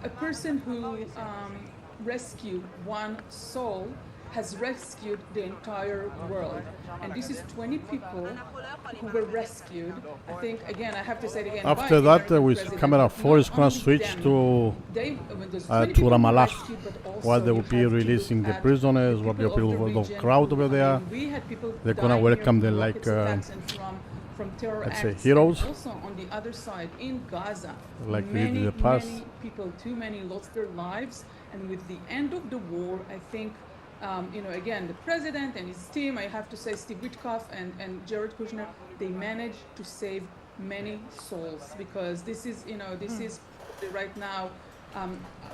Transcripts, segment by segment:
a person who rescued one soul has rescued the entire world. And this is 20 people who were rescued. I think, again, I have to say it again. After that, with camera 4 is going to switch to Ramallah, where they will be releasing the prisoners, will be the crowd over there. They're going to welcome them like, let's say, heroes. Also on the other side, in Gaza, like we did in the past. many people, too many, lost their lives. And with the end of the war, I think, again, the president and his team, I have to say, Steve Witkoff and Jared Kushner, they managed to save many souls, because this is right now,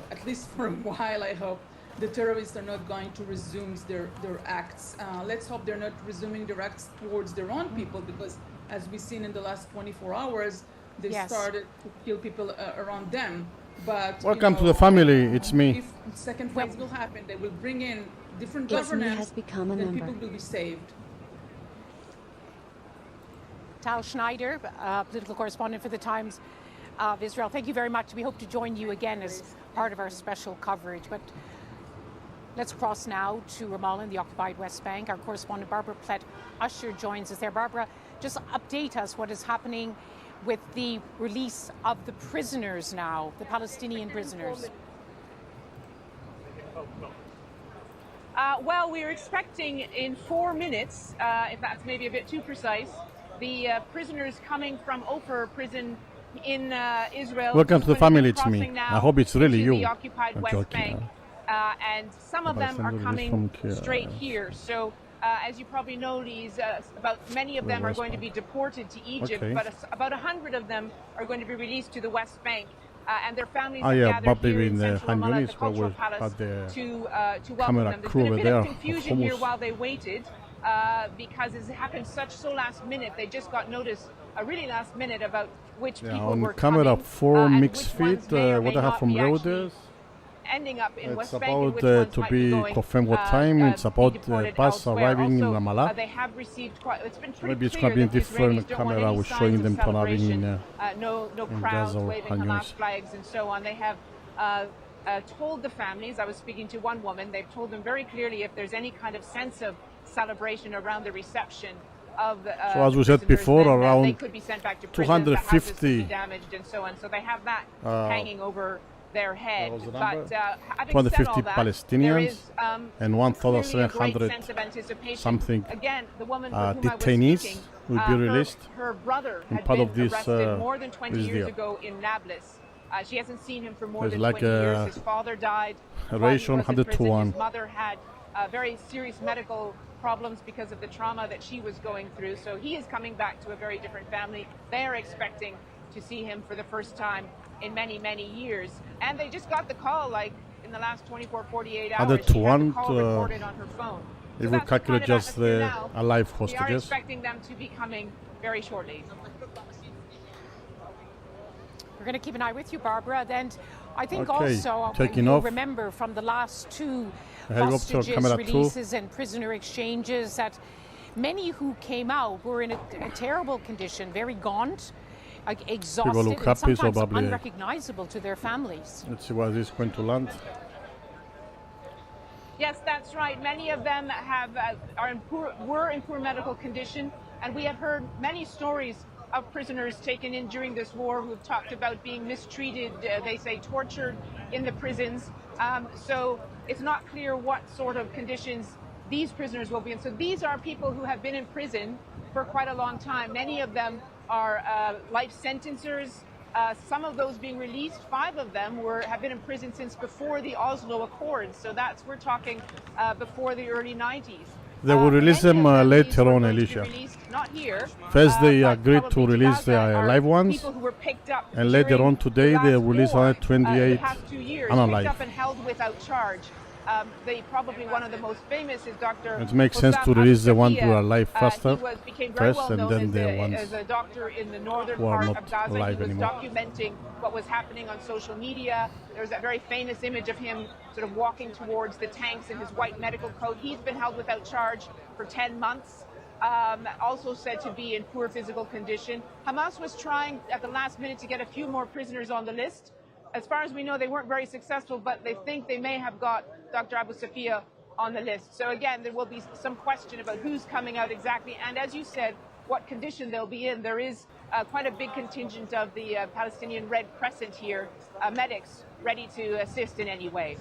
at least for a while, I hope, the terrorists are not going to resume their acts. Let's hope they're not resuming their acts towards their own people, because as we've seen in the last 24 hours, they started to kill people around them. But welcome to the family. It's me. If second phase will happen, they will bring in different governance, then people will be saved. Tal Schneider, political correspondent for the Times of Israel. Thank you very much. We hope to join you again as part of our special coverage. But let's cross now to Ramallah in the occupied West Bank. Our correspondent Barbara Plett-Usher joins us there. Barbara, just update us what is happening with the release of the prisoners now, the Palestinian prisoners. Well, we're expecting in 4 minutes, if that's maybe a bit too precise, the prisoners coming from Ofer prison in Israel. Welcome to the family, it's me. I hope it's really you. The occupied West Bank. And some of them are coming straight here. So as you probably know, many of them are going to be deported to Egypt, but about 100 of them are going to be released to the West Bank. And their families have gathered here in central Ramallah at the Cultural Palace to welcome them. There's been a bit of confusion here while they waited because it happened so last minute. They just got notice, really last minute, about which people were coming. On camera 4 mixed feet, what I have from Reuters. Ending up in it's West Bank, about to be confirmed what time. It's about bus arriving in Ramallah. They have received it's been pretty Maybe it's going to be a different camera with showing them arriving in no crowds waving Hamas flags and so on. They have told the families, I was speaking to one woman, they've told them very clearly if there's any kind of sense of celebration around the reception of the so as we said before, around they could be sent back to 250 damaged and so on. So they have that hanging over their head. But 250 Palestinians and 1,700 something detainees will be released. Her brother had been arrested more than 20 years ago in Nablus. She hasn't seen him for more than 20 years. His father died. Ratio 100 to 1. His mother had very serious medical problems because of the trauma that she was going through. So he is coming back to a very different family. They are expecting to see him for the first time in many, many years. And they just got the call, like, in the last 24, 48 hours. She had the call recorded on her phone. It will calculate just the alive hostages. We are expecting them to be coming very shortly. We're going to keep an eye with you, Barbara. And I think also you'll remember from the last two hostages releases and prisoner exchanges that many who came out were in a terrible condition, very gaunt, exhausted, and sometimes unrecognizable to their families. Let's see where this is going to land. Yes, that's right. Many of them were in poor medical condition, and we have heard many stories of prisoners taken in during this war who've talked about being mistreated, they say tortured in the prisons. So it's not clear what sort of conditions these prisoners will be in. So these are people who have been in prison for quite a long time. Many of them are life sentencers. Some of those being released, 5 of them have been in prison since before the Oslo Accords. So we're talking before the early 90s. They will release them later on, Alicia. First they agreed to release the live ones, and later on today they will release 128 unalive. Probably one of the most famous is Dr. It makes sense to release the ones who are alive first, and then the ones as a doctor in the northern who are part not of Gaza. alive He was anymore. documenting what was happening on social media. There's that very famous image of him sort of walking towards the tanks in his white medical coat. He's been held without charge for 10 months. Also said to be in poor physical condition. Hamas was trying at the last minute to get a few more prisoners on the list, as far as we know, they weren't very successful, but they think they may have got Dr. Abu Safia on the list. So again, there will be some question about who's coming out exactly. And as you said, what condition they'll be in. There is quite a big contingent of the Palestinian Red Crescent here, medics ready to assist in any way.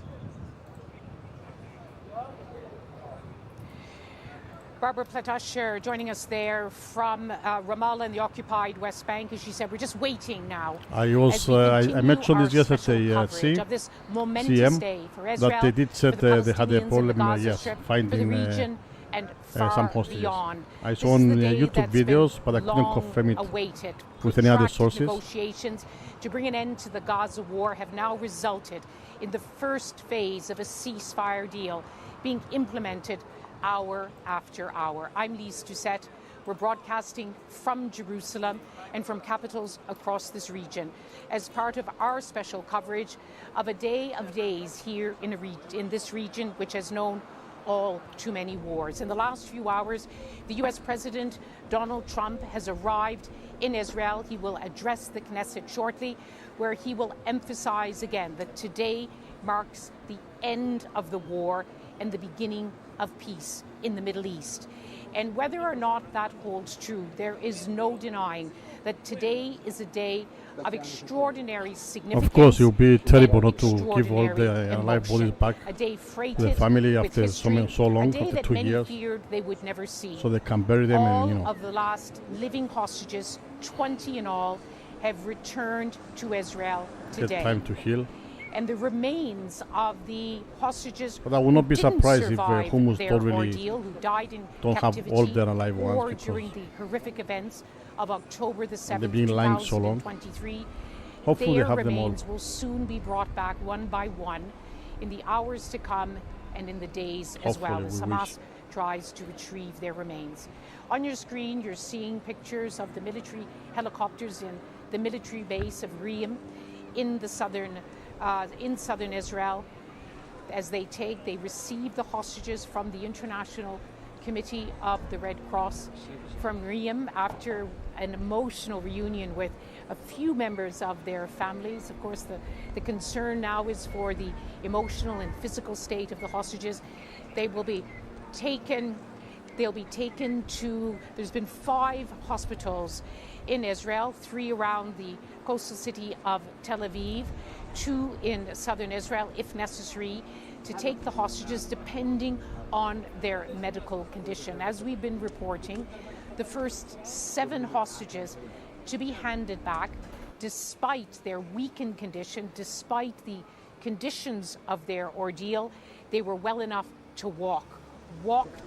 Barbara Platasher joining us there from Ramallah in the occupied West Bank. As she said, we're just waiting now. I mentioned this yesterday, of this momentous day for Israel, that they did said they had a problem, finding and some hostages. beyond. I saw on YouTube videos, but I couldn't confirm it with any other sources. Negotiations to bring an end to the Gaza war have now resulted in the first phase of a ceasefire deal being implemented hour after hour. I'm Lise Doucette. We're broadcasting from Jerusalem and from capitals across this region as part of our special coverage of a day of days here in this region, which has known all too many wars. In the last few hours, the U.S. President Donald Trump has arrived in Israel. He will address the Knesset shortly, where he will emphasize again that today marks the end of the war and the beginning of peace in the Middle East. And whether or not that holds true, there is no denying that today is a day of extraordinary significance. Of course, it would be terrible not to give all the alive bodies back to the family after so long, after 2 years, feared they would never see. So they can bury them. All of the last living hostages, 20 in all, have returned to Israel today. Get time to heal. And the remains of the hostages but I will not be surprised if Hummus who died in don't have all their alive ones, or during the horrific events of October the 7th, they've been lying so long. 2023. Hopefully their they have them all. remains will soon be brought back one by one in the hours to come and in the days as well as Hamas tries to retrieve their remains. On your screen, you're seeing pictures of the military helicopters in the military base of Reem in southern Israel. As they receive the hostages from the International Committee of the Red Cross from Reem after an emotional reunion with a few members of their families. Of course, the concern now is for the emotional and physical state of the hostages. They'll be taken to, there's been 5 hospitals in Israel, 3 around the coastal city of Tel Aviv, 2 in southern Israel, if necessary, to take the hostages depending on their medical condition. As we've been reporting, the first 7 hostages to be handed back, despite their weakened condition, despite the conditions of their ordeal, they were well enough to walk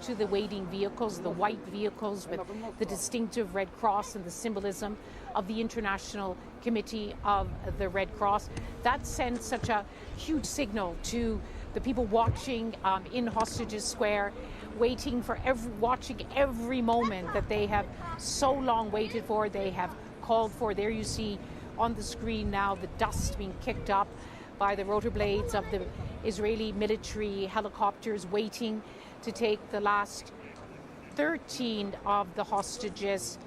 to the waiting vehicles, the white vehicles with the distinctive Red Cross and the symbolism of the International Committee of the Red Cross. That sent such a huge signal to the people watching in Hostages Square, watching every moment that they have so long waited for, they have called for. There you see on the screen now the dust being kicked up by the rotor blades of the Israeli military helicopters waiting to take the last 13 of the hostages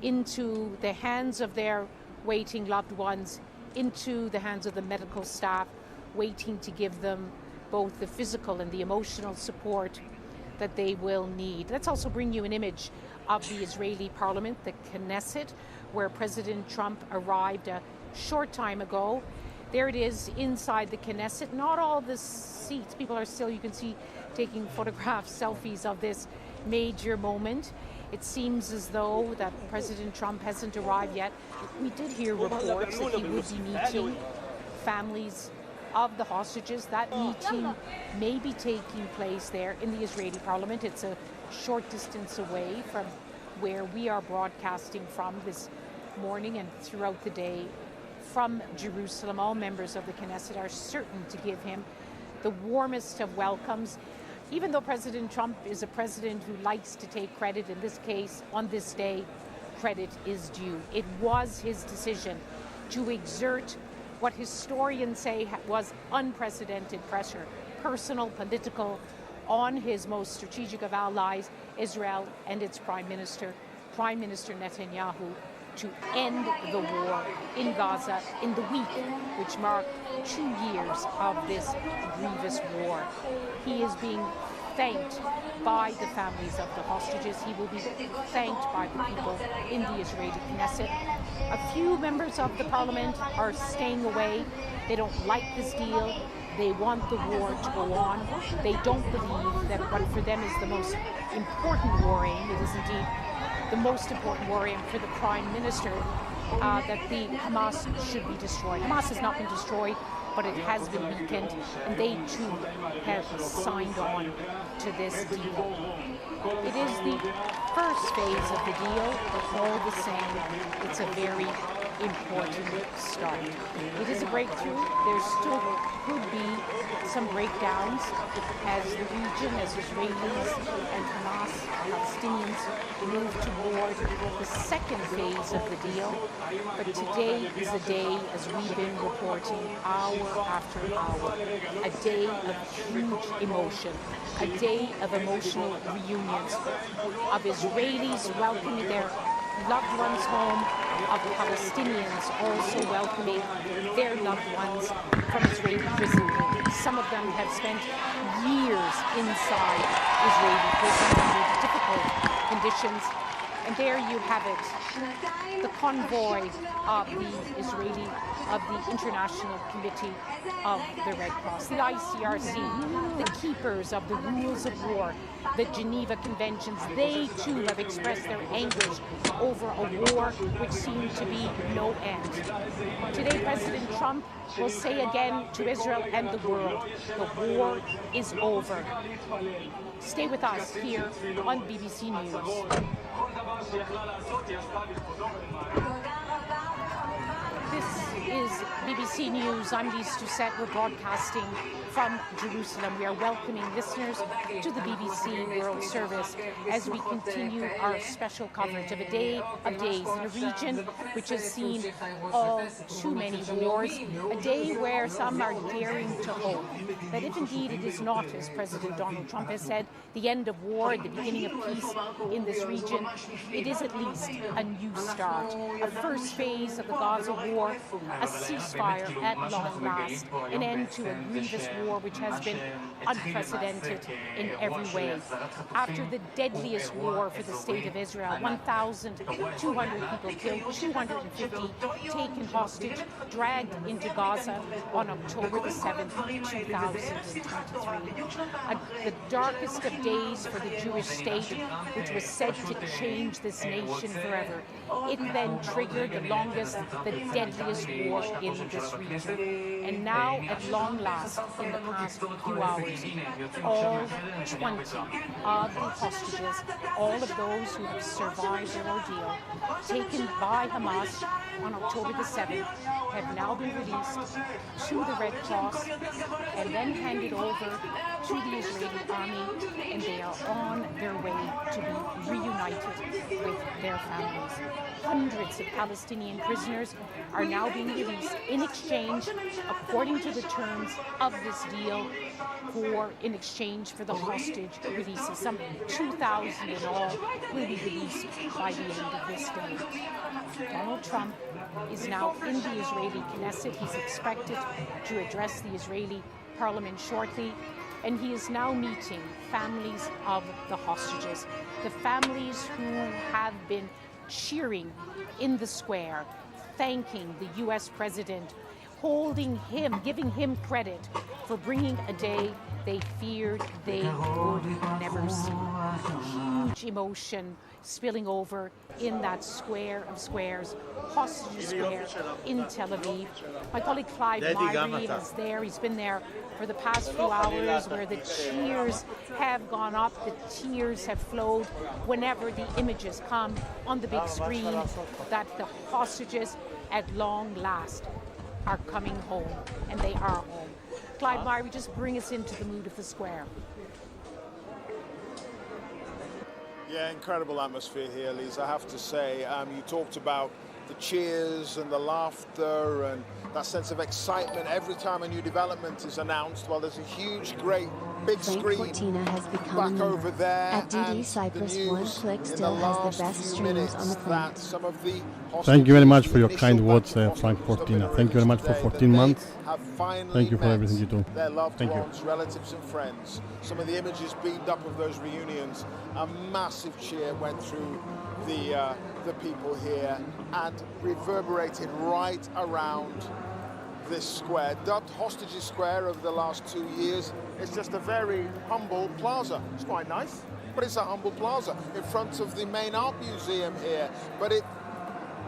into the hands of their waiting loved ones, into the hands of the medical staff, waiting to give them both the physical and the emotional support that they will need. Let's also bring you an image of the Israeli parliament, the Knesset, where President Trump arrived a short time ago. There it is inside the Knesset. Not all the seats, people are still, you can see, taking photographs, selfies of this major moment. It seems as though that President Trump hasn't arrived yet. We did hear reports that he would be meeting families of the hostages. That meeting may be taking place there in the Israeli parliament. It's a short distance away from where we are broadcasting from this morning and throughout the day from Jerusalem. All members of the Knesset are certain to give him the warmest of welcomes. Even though President Trump is a president who likes to take credit, in this case, on this day, credit is due. It was his decision to exert what historians say was unprecedented pressure, personal, political, on his most strategic of allies, Israel, and its Prime Minister Netanyahu, to end the war in Gaza in the week which marked 2 years of this grievous war. He is being thanked by the families of the hostages. He will be thanked by the people in the Israeli Knesset. A few members of the parliament are staying away. They don't like this deal. They want the war to go on. They don't believe that what for them is the most important war aim, it is indeed the most important war aim for the Prime Minister, that the Hamas should be destroyed. Hamas has not been destroyed, but it has been weakened, and they too have signed on to this deal. It is the first phase of the deal, but all the same, it's a very important start. It is a breakthrough. There still could be some breakdowns as the region, as Israelis and Hamas, Palestinians move toward the second phase of the deal. But today is a day, as we've been reporting hour after hour, a day of huge emotion, a day of emotional reunions, of Israelis welcoming their loved ones home, of Palestinians also welcoming their loved ones from Israeli prison. Some of them have spent years inside Israeli prison under difficult conditions. And there you have it, the convoy of the International Committee of the Red Cross, the ICRC, the keepers of the rules of war, the Geneva Conventions. They too have expressed their anguish over a war which seemed to be no end. Today, President Trump will say again to Israel and the world, the war is over. Stay with us here on BBC News. This is BBC News. I'm Lise Doucette. We're broadcasting from Jerusalem. We are welcoming listeners to the BBC World Service as we continue our special coverage of a day of days in a region which has seen all too many wars, a day where some are daring to hope that if indeed it is not, as President Donald Trump has said, the end of war, the beginning of peace in this region, it is at least a new start, a first phase of the Gaza war, a ceasefire at long last, an end to a grievous war which has been unprecedented in every way. After the deadliest war for the state of Israel, 1,200 people killed, 250 taken hostage, dragged into Gaza on October the 7th, 2023. The darkest of days for the Jewish state, which was said to change this nation forever. It then triggered the longest, the deadliest war in this region. And now, at long last, in the past few hours, all 20 of the hostages, all of those who have survived their ordeal, taken by Hamas on October the 7th, have now been released to the Red Cross and then handed over to the Israeli army, and they are on their way to be reunited with their families. Hundreds of Palestinian prisoners are now being released in exchange, according to the terms of this deal, in exchange for the hostage releases. Some 2,000 in all will be released by the end of this day. Donald Trump is now in the Israeli Knesset. He's expected to address the Israeli parliament shortly, and he is now meeting families of the hostages, the families who have been cheering in the square, thanking the U.S. president, holding him, giving him credit for bringing a day they feared they would never see. Huge emotion spilling over in that square of squares, Hostage Square in Tel Aviv. My colleague Clive Myrie is there. He's been there for the past few hours, where the cheers have gone up, the tears have flowed whenever the images come on the big screen that the hostages at long last are coming home, and they are home. Clive Myrie, just bring us into the mood of the square. Yeah, incredible atmosphere here, Lise. I have to say, you talked about the cheers and the laughter and that sense of excitement every time a new development is announced. Well, there's a huge, great, big Frank screen Cortina has become back a member. over there. At DD and Cyprus, the one news click in still the has the last best few streams minutes on the that planet. some of the Thank you very much for your initial kind words, batch of Frank hostages that Cortina. have been Thank you very much for released 14 today, months. that they have finally Thank you for met everything you do. their loved Thank you. ones, relatives and friends. Some of the images beamed up of those reunions. A massive cheer went through the people here and reverberated right around this square, dubbed Hostages Square over the last 2 years. It's just a very humble plaza. It's quite nice, but it's a humble plaza in front of the main art museum here. But it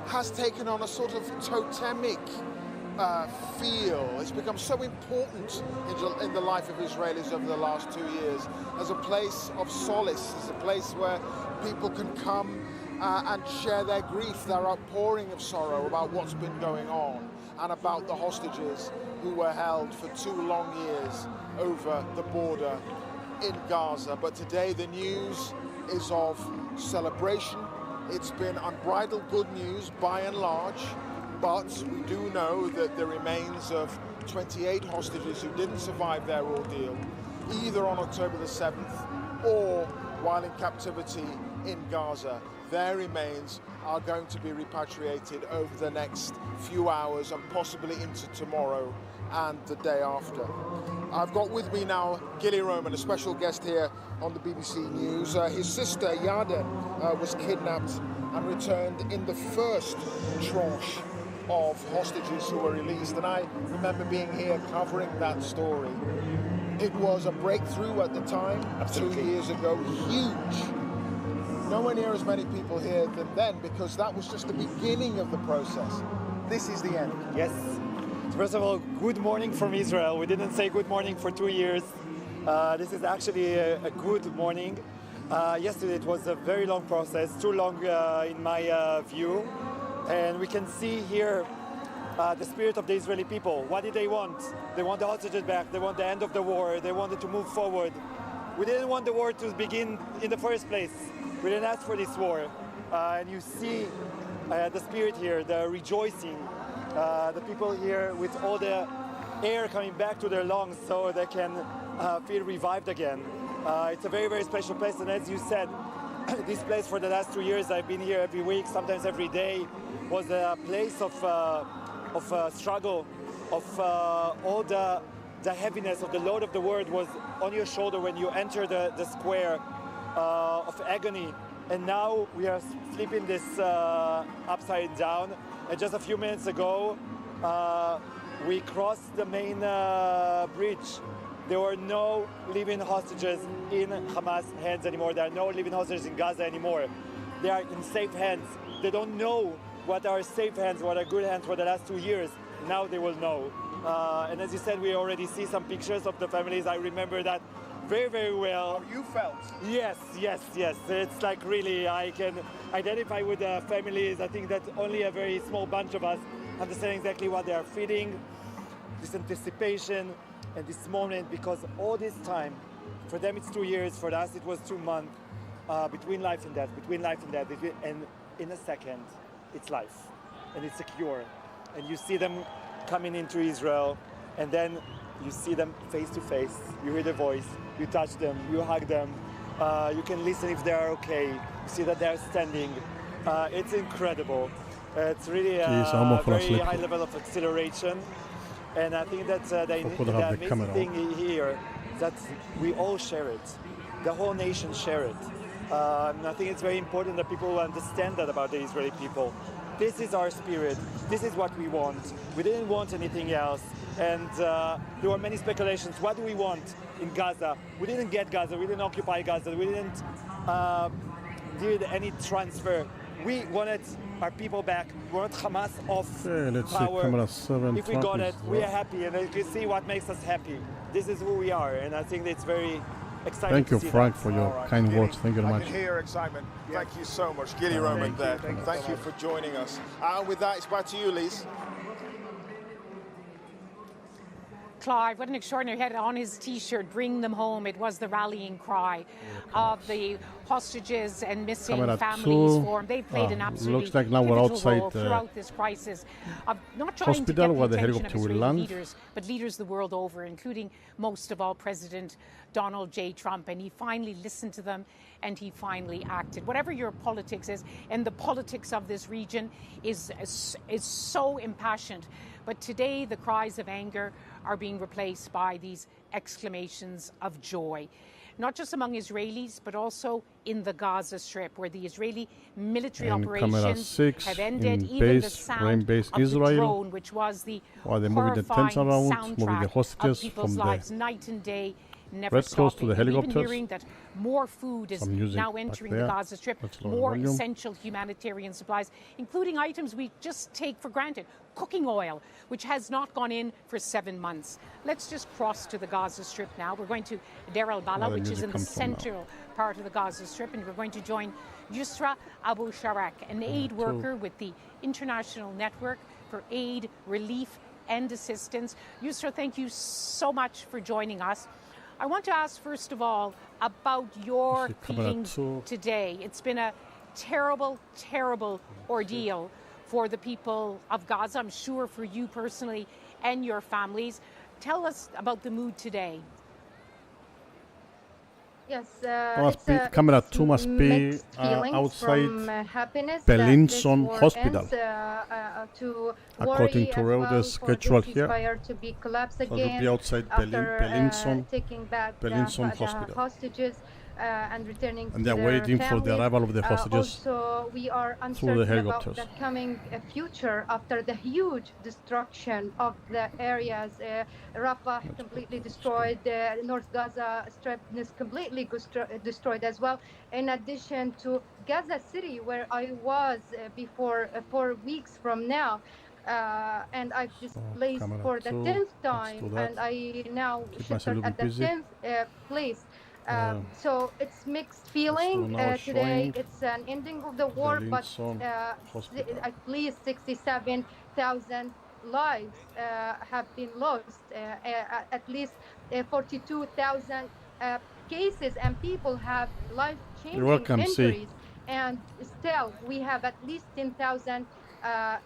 has taken on a sort of totemic feel. It's become so important in the life of Israelis over the last 2 years as a place of solace, as a place where people can come and share their grief, their outpouring of sorrow about what's been going on and about the hostages who were held for 2 long years over the border in Gaza. But today the news is of celebration. It's been unbridled good news by and large, but we do know that the remains of 28 hostages who didn't survive their ordeal, either on October the 7th or while in captivity in Gaza, their remains are going to be repatriated over the next few hours and possibly into tomorrow and the day after. I've got with me now Gilly Roman, a special guest here on the BBC News. His sister Yarden was kidnapped and returned in the first tranche of hostages who were released, and I remember being here covering that story. It was a breakthrough at the time. Absolutely. 2 years ago, huge. Nowhere near as many people here than then, because that was just the beginning of the process. This is the end. Yes. First of all, good morning from Israel. We didn't say good morning for 2 years. This is actually a good morning. Yesterday it was a very long process, too long in my view. And we can see here the spirit of the Israeli people. What did they want? They want the hostages back. They want the end of the war. They wanted to move forward. We didn't want the war to begin in the first place. We didn't ask for this war. And you see the spirit here, the rejoicing, the people here with all the air coming back to their lungs so they can feel revived again. It's a very, very special place. And as you said, this place for the last 2 years, I've been here every week, sometimes every day, was a place of struggle, of all the heaviness of the load of the world was on your shoulder when you enter the square of agony. And now we are flipping this upside down. And just a few minutes ago, we crossed the main bridge. There were no living hostages in Hamas hands anymore. There are no living hostages in Gaza anymore. They are in safe hands. They don't know what are safe hands, what are good hands for the last 2 years. Now they will know. And as you said, we already see some pictures of the families. I remember that very, very well. How you felt? Yes. It's like really, I can identify with the families. I think that only a very small bunch of us understand exactly what they are feeling, this anticipation and this moment, because all this time, for them it's 2 years, for us it was 2 months, between life and death, and in a second, it's life, and it's secure. And you see them coming into Israel, and then you see them face to face, you hear their voice, you touch them, you hug them, you can listen if they are okay, you see that they are standing. It's incredible. It's really a very high level of acceleration. And I think that the amazing thing here is that we all share it. The whole nation share it. And I think it's very important that people understand that about the Israeli people. This is our spirit. This is what we want. We didn't want anything else. And there were many speculations. What do we want in Gaza? We didn't get Gaza. We didn't occupy Gaza. We didn't did any transfer. We wanted our people back. We wanted Hamas off power. If we got it, we are happy. And you can see what makes us happy. This is who we are. And I think it's very exciting. Thank you, to see Frank, that. for your kind words. Thank you very much. I can hear your excitement. Thank you so much. Gilly Roman there. Thank you for joining us. And with that, it's back to you, Lise. Clive, what an extraordinary head on his T-shirt, bring them home. It was the rallying cry of the hostages and missing Camera families two. for. They've played an absolutely Looks like now we're pivotal outside role throughout this crisis of not trying to hospital get the where the attention of helicopter will Israeli land. leaders, but leaders the world over, including most of all President Donald J. Trump. And he finally listened to them and he finally acted. Whatever your politics is, and the politics of this region is so impassioned. But today the cries of anger are being replaced by these exclamations of joy, not just among Israelis, but also in the Gaza Strip, where the Israeli military And operations have ended. Even base, the sound base of Israel, the drone, which was the while they're moving the tents horrifying around, moving the soundtrack hostages of people's from lives, the night and day, never Red Cross to stopping. the And we've been helicopters. hearing that more food is Some music now back entering the there. Gaza Strip, Let's lower more volume. essential humanitarian supplies, including items we just take for granted. Cooking oil, which has not gone in for 7 months. Let's just cross to the Gaza Strip now. We're going to Deir al-Bala, which is in the central part of the Gaza Strip, and we're going to join Yusra Abu Sharak, an aid worker with the International Network for Aid, Relief and Assistance. Yusra, thank you so much for joining us. I want to ask, first of all, about your feelings today. It's been a terrible, terrible ordeal for the people of Gaza, I'm sure for you personally and your families. Tell us about the mood today. Yes, camera 2 must be outside Pembebasan Hospital. According to Reuters schedule here, to be collapsed so it will again be outside taking back Pembebasan the Hospital. hostages and returning And they to are their waiting for the families. arrival of the hostages Also, we are through the uncertain about helicopters. the coming future after the huge destruction of the areas. Rafah completely destroyed, North Gaza Strip is completely destroyed as well. In addition to Gaza City, where I was before 4 weeks from now. And I've displaced for the 10th time, and I now shifted at the 10th place. So it's mixed feeling today. It's an ending of the war, but at least 67,000 lives have been lost. At least 42,000 cases and people have life-changing injuries. And still, we have at least 10,000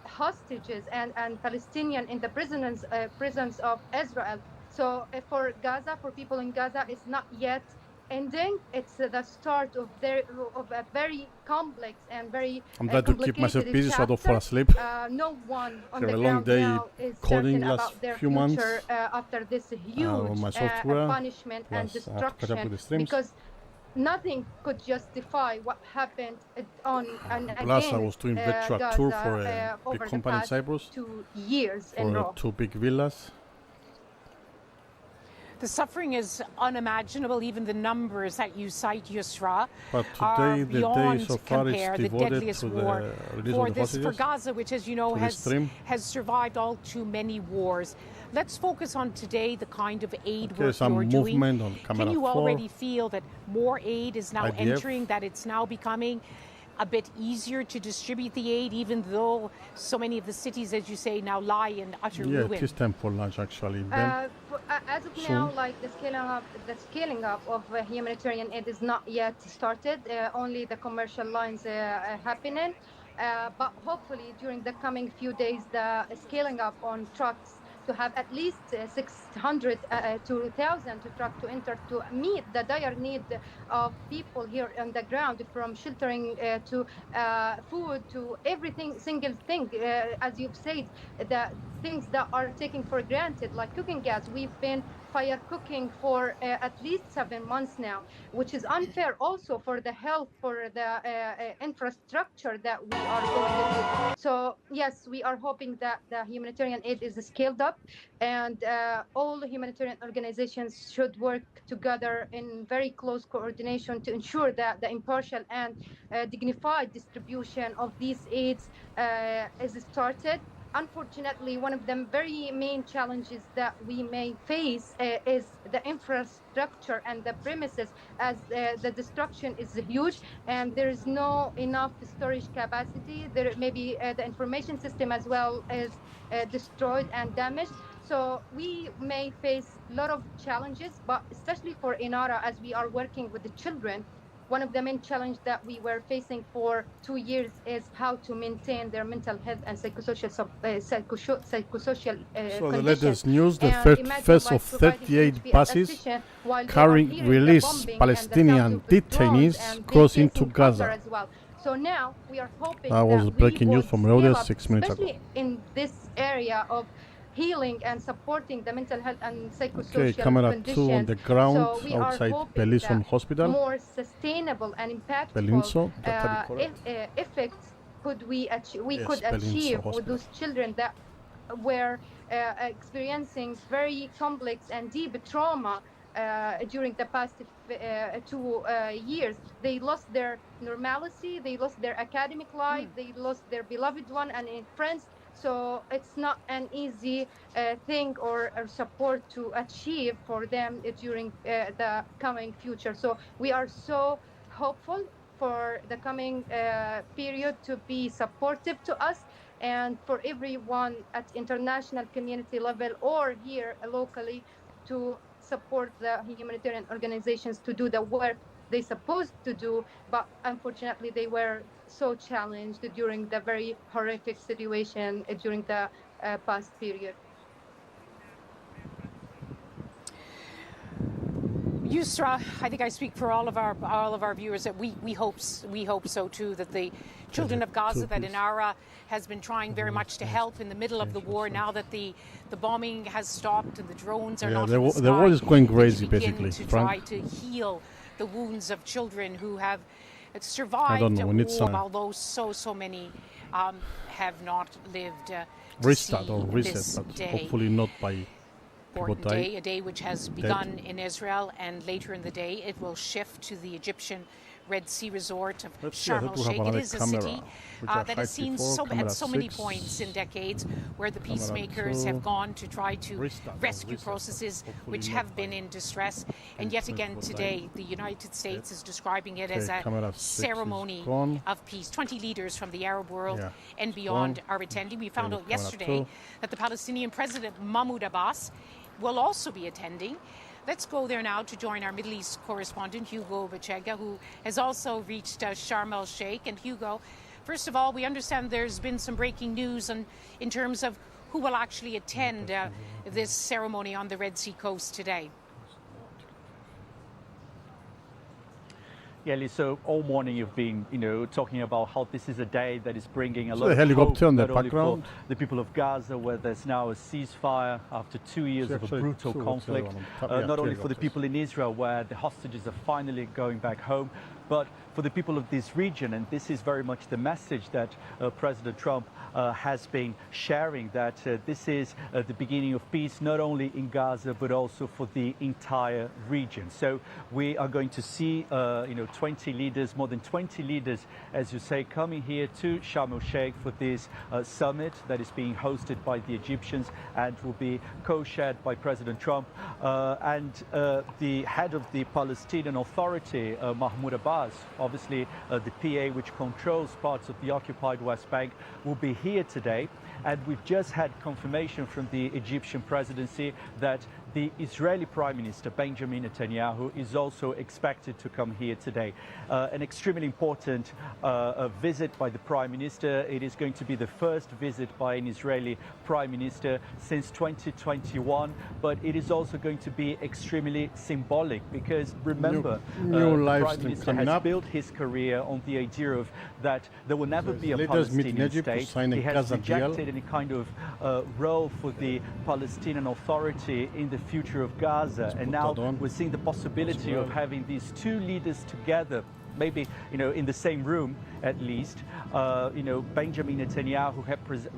hostages and Palestinians in the prisons of Israel. So for Gaza, for people in Gaza, it's not yet ending. It's the start of a very complex and very I'm glad to keep myself busy so I don't fall asleep. No one on Have the a long ground day now is coding certain last about their few future months after this huge my software, punishment and plus I have to catch up with the destruction, streams. because nothing could justify what happened on and Plus, again. I was doing virtual Gaza, tour for a big over company in the past Cyprus 2 years in for row. 2 big villas. The suffering is unimaginable. Even the numbers that you cite, Yusra, But are today, the beyond day so far is compare. The devoted deadliest to war the release for of the this, for hostages. Gaza, which, as you know, to this stream. has survived all too many wars. Let's focus on today, the kind of aid Okay, work some you're doing. movement on camera Can you 4. already feel that more aid is now IDF. entering, that it's now becoming a bit easier to distribute the aid, even though so many of the cities, as you say, now lie in utter ruin? Yeah, it is time for lunch actually. As of now, like the scaling up of humanitarian aid is not yet started. Only the commercial lines happening. But hopefully during the coming few days, the scaling up on trucks to have at least 600 to 1,000 to truck to enter to meet the dire need of people here on the ground, from sheltering to food to everything, single thing. As you've said, the things that are taken for granted, like cooking gas. We've been fire cooking for at least 7 months now, which is unfair also for the health, for the infrastructure that we are going through. So yes, we are hoping that the humanitarian aid is scaled up, and all humanitarian organizations should work together in very close coordination to ensure that the impartial and dignified distribution of these aids is started. Unfortunately, one of the very main challenges that we may face is the infrastructure and the premises, as the destruction is huge and there is no enough storage capacity. There maybe the information system as well is destroyed and damaged. So we may face a lot of challenges, but especially for Inara, as we are working with the children, one of the main challenges that we were facing for 2 years is how to maintain their mental health and psychosocial So the conditions. latest news, the And imagine first of like providing 38 HP and buses assistance while they are carrying hearing the released bombing and the sounds Palestinian of the drones, detainees and they crossing to facing hunger Gaza. as well. So now we are hoping That was that we breaking news would from scale Reuters up, 6 minutes ago. especially in this area of healing and supporting the mental health and Okay, psychosocial camera 2 on conditions. the ground So we are outside hoping Bellinson that Hospital. more sustainable and impactful Bellinson, totally correct. effects we Yes, could Bellinson achieve with Hospital. those children that were experiencing very complex and deep trauma during the past 2 years. They lost their normalcy, they lost their academic life, they lost their beloved one and friends. So it's not an easy thing or support to achieve for them during the coming future. So we are so hopeful for the coming period to be supportive to us, and for everyone at international community level or here locally to support the humanitarian organizations to do the work they supposed to do. But unfortunately they were so challenged during the very horrific situation during the past period. Yusra, I think I speak for all of our viewers that we hope so too, that the children of Gaza, that Inara has been trying very much to help in the middle of the war. Now that the bombing has stopped and the drones are not in the sky, the war is going crazy, begin basically. to Frank, try to heal the wounds of children who have survived I don't know. We need war, some although so many have not lived to restart see or reset, this but day. hopefully not by Important day, a day which has begun in Israel, and later in the day it will shift to the Egyptian Red Sea resort of Sharm el-Sheikh. It is a city that has seen at so many points in decades where the peacemakers have gone to try to rescue processes which have been in distress. And yet again today, the United States is describing it as a ceremony of peace. 20 leaders from the Arab world and beyond are attending. We found out yesterday that the Palestinian President Mahmoud Abbas will also be attending. Let's go there now to join our Middle East correspondent, Hugo Bachega, who has also reached Sharm el-Sheikh. And Hugo, first of all, we understand there's been some breaking news in terms of who will actually attend this ceremony on the Red Sea coast today. Yeah, Lee, so all morning you've been, talking about how this is a day that is bringing a lot of helicopter hope, on the not only background. for the people of Gaza, where there's now a ceasefire after 2 years of a brutal conflict, not only for the people in Israel, where the hostages are finally going back home, but for the people of this region. And this is very much the message that President Trump has been sharing, that this is the beginning of peace, not only in Gaza, but also for the entire region. So we are going to see, 20 leaders, more than 20 leaders, as you say, coming here to Sharm el-Sheikh for this summit that is being hosted by the Egyptians and will be co-chaired by President Trump and the head of the Palestinian Authority, Mahmoud Abbas, obviously the PA which controls parts of the occupied West Bank, will be here today. And we've just had confirmation from the Egyptian presidency that the Israeli Prime Minister Benjamin Netanyahu is also expected to come here today. An extremely important visit by the Prime Minister. It is going to be the first visit by an Israeli Prime Minister since 2021, but it is also going to be extremely symbolic because remember, the Prime Minister has built his career on the idea of that there will never be a Palestinian state. He has rejected any kind of role for the Palestinian Authority in the future of Gaza, and now we're seeing the possibility of having these two leaders together, maybe in the same room at least. Benjamin Netanyahu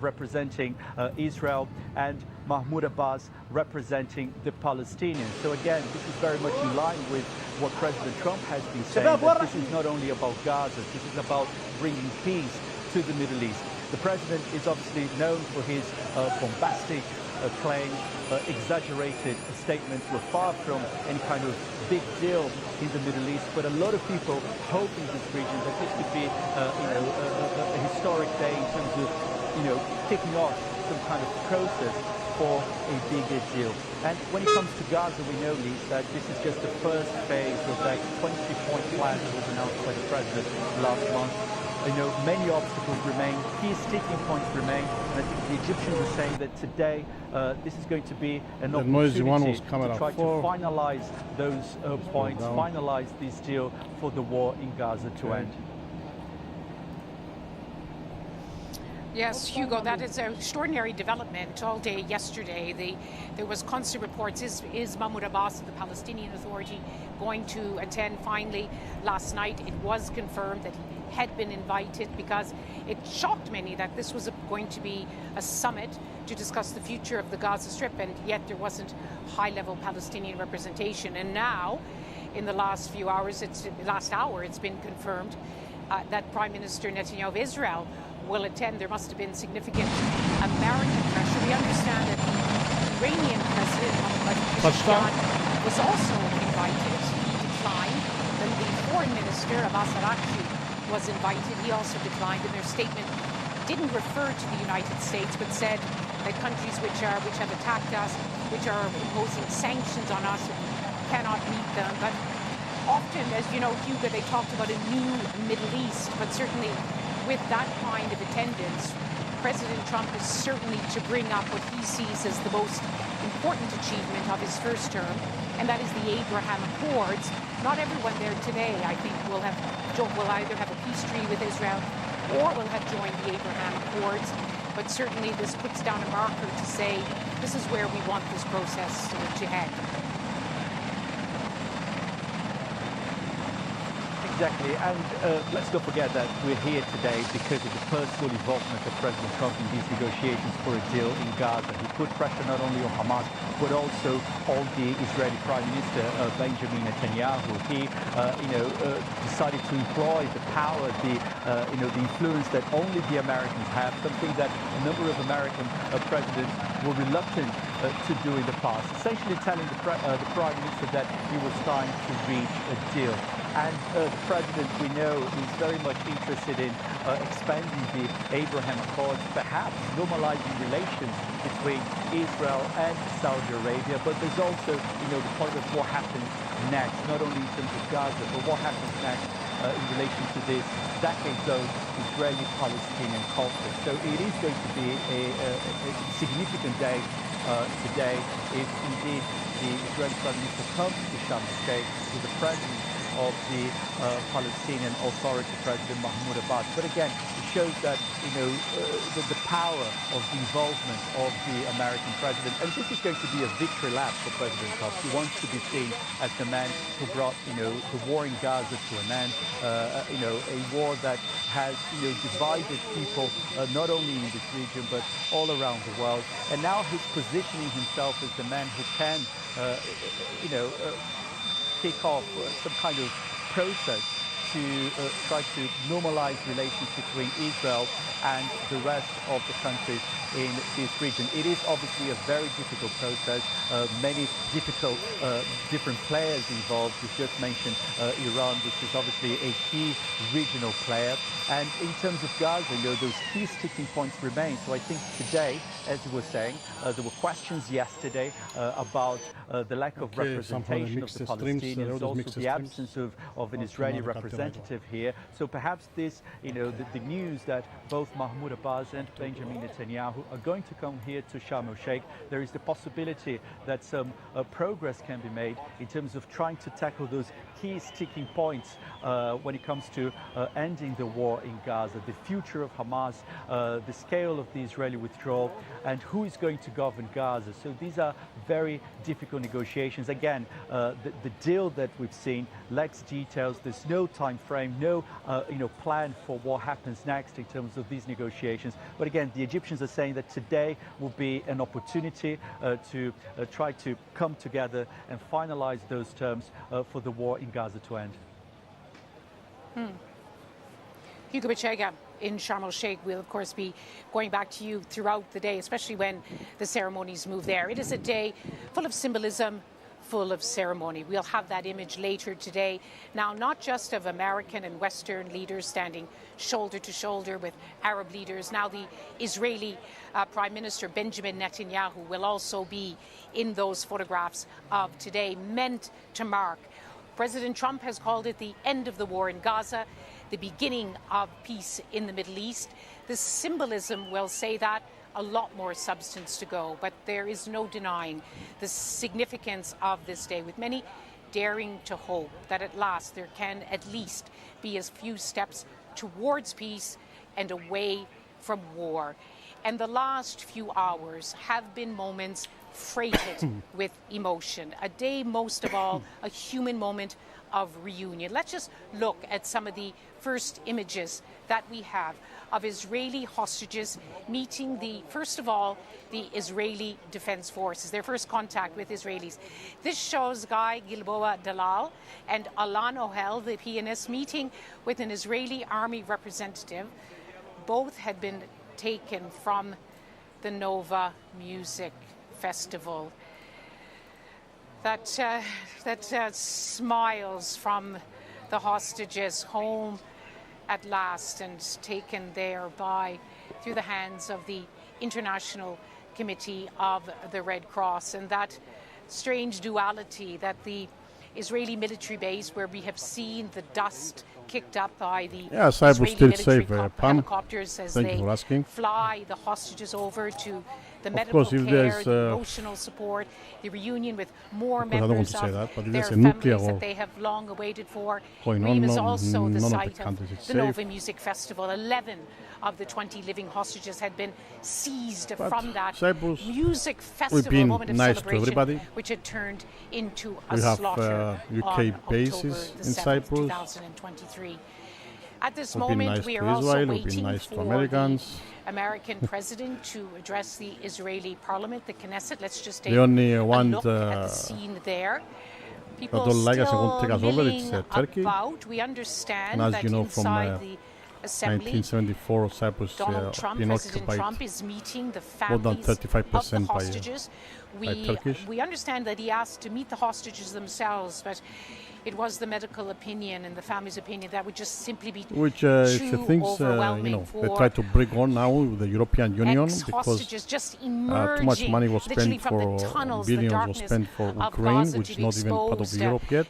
representing Israel and Mahmoud Abbas representing the Palestinians. So again, this is very much in line with what President Trump has been saying, that this is not only about Gaza, this is about bringing peace to the Middle East. The president is obviously known for his bombastic claims, exaggerated statements. We're far from any kind of big deal in the Middle East, but a lot of people hope in this region that this could be a historic day in terms of kicking off some kind of process for a bigger deal. And when it comes to Gaza, we know, Lise, that this is just the first phase of that 20-point plan that was announced by the president last month. You know, many obstacles remain, key sticking points remain, and I think the Egyptians are saying that today this is going to be an opportunity to try to finalize those points, finalize this deal for the war in Gaza to end. Yes, Hugo, that is an extraordinary development all day yesterday. There was constant reports, is Mahmoud Abbas, the Palestinian Authority, going to attend finally last night? It was confirmed that he had been invited because it shocked many that this was going to be a summit to discuss the future of the Gaza Strip, and yet there wasn't high-level Palestinian representation. And now, in the last few hours, last hour, it's been confirmed that Prime Minister Netanyahu of Israel will attend. There must have been significant American pressure. We understand that the Iranian president, Mohammad was also invited. He declined. Then the foreign minister, Abbas Araghchi, was invited. He also declined, and their statement didn't refer to the United States, but said that countries which have attacked us, which are imposing sanctions on us, cannot meet them. But often, as you know, Hugo, they talked about a new Middle East, but certainly with that kind of attendance, President Trump is certainly to bring up what he sees as the most important achievement of his first term, and that is the Abraham Accords. Not everyone there today, I think, will either have a peace treaty with Israel or will have joined the Abraham Accords, but certainly this puts down a marker to say this is where we want this process to head. Exactly, and let's not forget that we're here today because of the personal involvement of President Trump in these negotiations for a deal in Gaza. He put pressure not only on Hamas, but also on the Israeli Prime Minister, Benjamin Netanyahu. He, decided to employ the power, the influence that only the Americans have, something that a number of American presidents were reluctant to do in the past, essentially telling the Prime Minister that it was time to reach a deal. And the president, we know, is very much interested in expanding the Abraham Accords, perhaps normalizing relations between Israel and Saudi Arabia. But there's also, the point of what happens next, not only in terms of Gaza, but what happens next in relation to this decades-old Israeli-Palestinian conflict. So it is going to be a significant day today if indeed the Israeli Prime Minister comes to Sharm el-Sheikh with the presence of the Palestinian Authority President Mahmoud Abbas. But again, it shows that, the power of the involvement of the American president. And this is going to be a victory lap for President Trump. He wants to be seen as the man who brought, the war in Gaza to an end, a war that has, divided people not only in this region, but all around the world. And now he's positioning himself as the man who can, kick off some kind of process to try to normalize relations between Israel and the rest of the countries in this region. It is obviously a very difficult process, many different players involved. We've just mentioned Iran, which is obviously a key regional player. And in terms of Gaza, those key sticking points remain. So I think today, as you were saying, there were questions yesterday about the lack of representation of the Palestinians, also the absence of an Israeli representative here. So perhaps this, the news that both Mahmoud Abbas and Benjamin Netanyahu are going to come here to Sharm el-Sheikh, there is the possibility that some progress can be made in terms of trying to tackle those key sticking points when it comes to ending the war in Gaza, the future of Hamas, the scale of the Israeli withdrawal, and who is going to govern Gaza. So these are very difficult negotiations. Again, the deal that we've seen lacks details. There's no time frame, no plan for what happens next in terms of these negotiations. But again, the Egyptians are saying that today will be an opportunity to try to come together and finalize those terms for the war in Gaza to end. Hugo Bechega in Sharm el-Sheikh. We'll, of course, be going back to you throughout the day, especially when the ceremonies move there. It is a day full of symbolism, full of ceremony. We'll have that image later today. Now, not just of American and Western leaders standing shoulder to shoulder with Arab leaders. Now, the Israeli Prime Minister Benjamin Netanyahu will also be in those photographs of today, meant to mark. President Trump has called it the end of the war in Gaza, the beginning of peace in the Middle East. The symbolism will say that. A lot more substance to go, but there is no denying the significance of this day, with many daring to hope that at last there can at least be a few steps towards peace and away from war. And the last few hours have been moments freighted with emotion. A day, most of all, a human moment of reunion. Let's just look at some of the first images that we have of Israeli hostages meeting first of all, the Israeli Defense Forces, their first contact with Israelis. This shows Guy Gilboa Dalal and Alan Ohel, the pianist, meeting with an Israeli army representative. Both had been taken from the Nova Music Festival. That smiles from the hostages home at last and taken there through the hands of the International Committee of the Red Cross. And that strange duality that the Israeli military base, where we have seen the dust kicked up by the Israeli military helicopters as they fly the hostages over to the medical care, the emotional support, the reunion with more members of their families that they have long awaited for. Reem is also the site of the Nova Music Festival. 11 of the 20 living hostages had been seized from that music festival, a moment of celebration, which had turned into a slaughter on October the 7th, 2023. At this moment, we are also waiting for the American president to address the Israeli parliament, the Knesset. Let's just take a look at the scene there. People still milling about. We understand that inside the assembly, 1974, Cyprus Donald Trump, President Trump, is meeting the families of the hostages. We understand that he asked to meet the hostages themselves, but it was the medical opinion and the family's opinion that would just simply be too overwhelming for they try to bring on now with the European Union because just too much money was spent for billions was spent for Ukraine, which is not even part of Europe yet.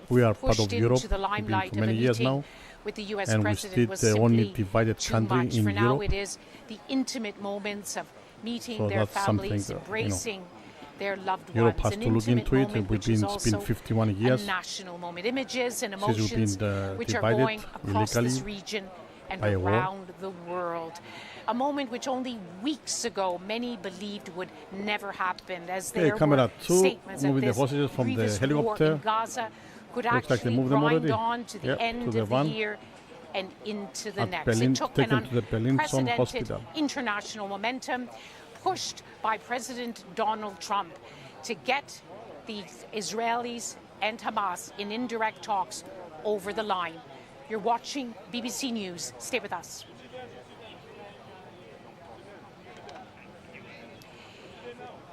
We are part of Europe for many years now. With the US and president we was still the only simply divided too country much. in For now, Europe. it is the intimate moments of meeting So their that's families, something that, embracing their loved Europe ones. has to look into it. It's been 51 years. A national moment. Images and Since emotions we've been which are divided going across this illegally region and by a war. around the world. A moment which only weeks ago many believed would never happen, as there were statements that this grievous war in Gaza could actually grind on to the end of the year and into the next. It took an unprecedented international momentum pushed by President Donald Trump to get the Israelis and Hamas in indirect talks over the line. You're watching BBC News. Stay with us.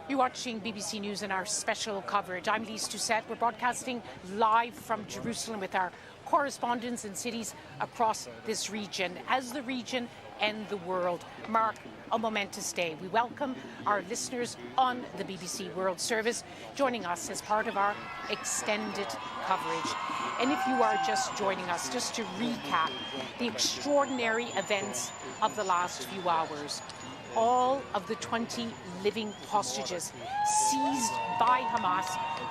You're watching BBC News and our special coverage. I'm Lise Doucette. We're broadcasting live from Jerusalem with our correspondents in cities across this region as the region and the world mark a momentous day. We welcome our listeners on the BBC World Service joining us as part of our extended coverage. And if you are just joining us, just to recap the extraordinary events of the last few hours. All of the 20 living hostages seized by Hamas,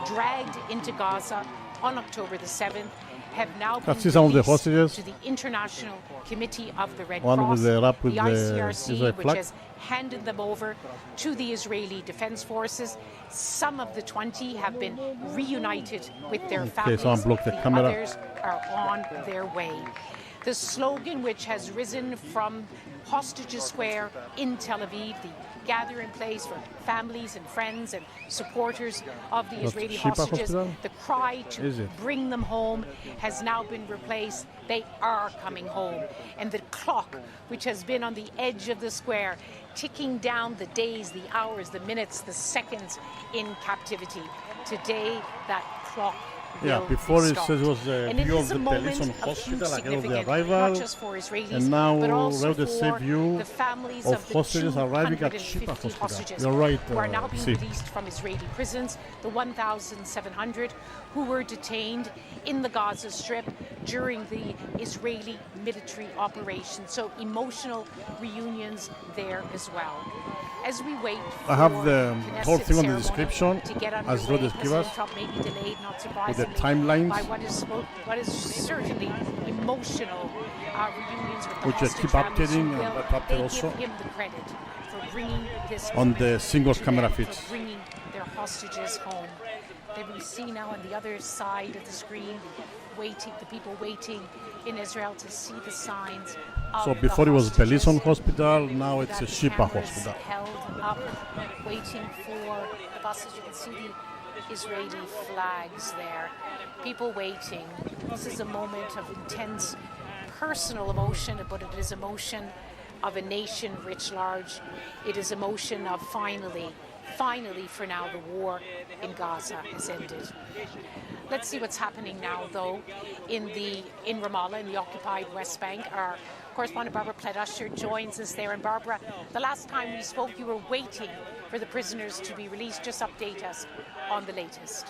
dragged into Gaza on October the 7th, have now been released to the International Committee of the Red Cross, the ICRC, which has handed them over to the Israeli Defense Forces. Some of the 20 have been reunited with their families. The others are on their way. The slogan, which has risen from Hostages Square in Tel Aviv, the gathering place for families and friends and supporters of the Israeli hostages, the cry to bring them home has now been replaced. They are coming home. And the clock, which has been on the edge of the square, ticking down the days, the hours, the minutes, the seconds in captivity. Today, that clock before it says it was the view of the Pembebasan hospital ahead of the arrival, and now we're the same view of hostages arriving at Shifa Hospital. You're right, who are now being released from Israeli prisons, the 1,700 who were detained in the Gaza Strip during the Israeli military operation. So emotional reunions there as well. As we wait for I have the whole thing on the description as Rhodes give us, may be delayed, not with the surprisingly, timelines, by what is certainly emotional reunions with the which I hostage keep families who updating, and will. that update They also give him the credit for bringing this on the single camera for feeds. bringing their hostages home. They will see now on the other side of the screen, the people waiting in Israel to see the signs. So before it was Pembebasan Hospital, now it's a Shifa Hospital. Held up, waiting for the buses. You can see the Israeli flags there. People waiting. This is a moment of intense personal emotion, but it is emotion of a nation writ large. It is emotion of finally for now, the war in Gaza has ended. Let's see what's happening now, though, in Ramallah, in the occupied West Bank. Our correspondent Barbara Pledusher joins us there. And Barbara, the last time we spoke, you were waiting for the prisoners to be released. Just update us on the latest.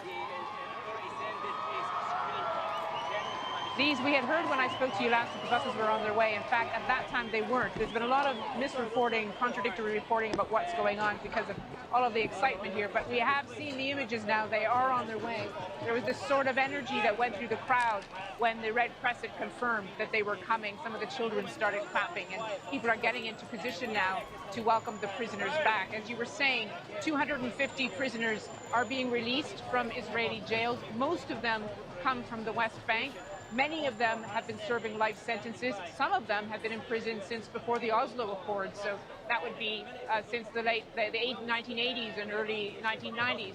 These we had heard when I spoke to you last that the buses were on their way. In fact, at that time they weren't. There's been a lot of misreporting, contradictory reporting about what's going on because of all of the excitement here. But we have seen the images now. They are on their way. There was this sort of energy that went through the crowd when the Red Crescent confirmed that they were coming. Some of the children started clapping, and people are getting into position now to welcome the prisoners back. As you were saying, 250 prisoners are being released from Israeli jails. Most of them come from the West Bank. Many of them have been serving life sentences. Some of them have been in prison since before the Oslo Accords. So that would be since the 1980s and early 1990s.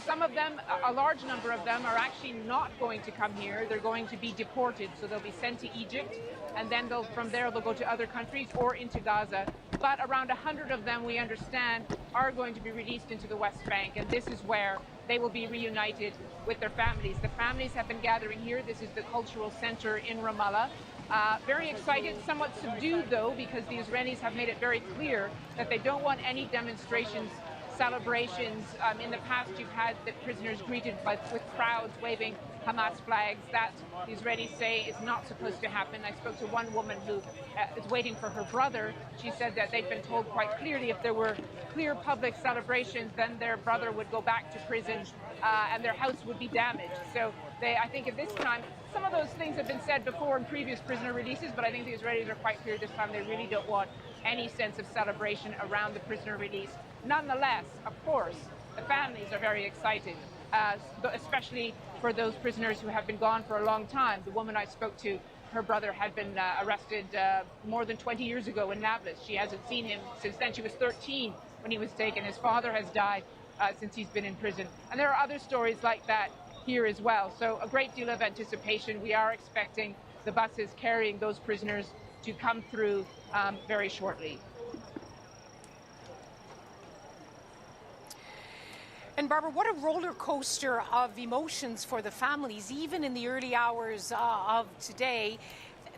Some of them, a large number of them, are actually not going to come here. They're going to be deported. So they'll be sent to Egypt, and then from there they'll go to other countries or into Gaza. But around 100 of them, we understand, are going to be released into the West Bank, and this is where they will be reunited with their families. The families have been gathering here. This is the cultural center in Ramallah. Very excited, somewhat subdued though, because the Israelis have made it very clear that they don't want any demonstrations, celebrations. In the past, you've had the prisoners greeted with crowds waving Hamas flags. That the Israelis say is not supposed to happen. I spoke to one woman who is waiting for her brother. She said that they've been told quite clearly if there were clear public celebrations, then their brother would go back to prison and their house would be damaged. So I think at this time, some of those things have been said before in previous prisoner releases, but I think the Israelis are quite clear this time they really don't want any sense of celebration around the prisoner release. Nonetheless, of course, the families are very excited, especially for those prisoners who have been gone for a long time. The woman I spoke to, her brother had been arrested more than 20 years ago in Nablus. She hasn't seen him since then. She was 13 when he was taken. His father has died since he's been in prison. And there are other stories like that here as well. So a great deal of anticipation. We are expecting the buses carrying those prisoners to come through very shortly. And Barbara, what a roller coaster of emotions for the families, even in the early hours of today.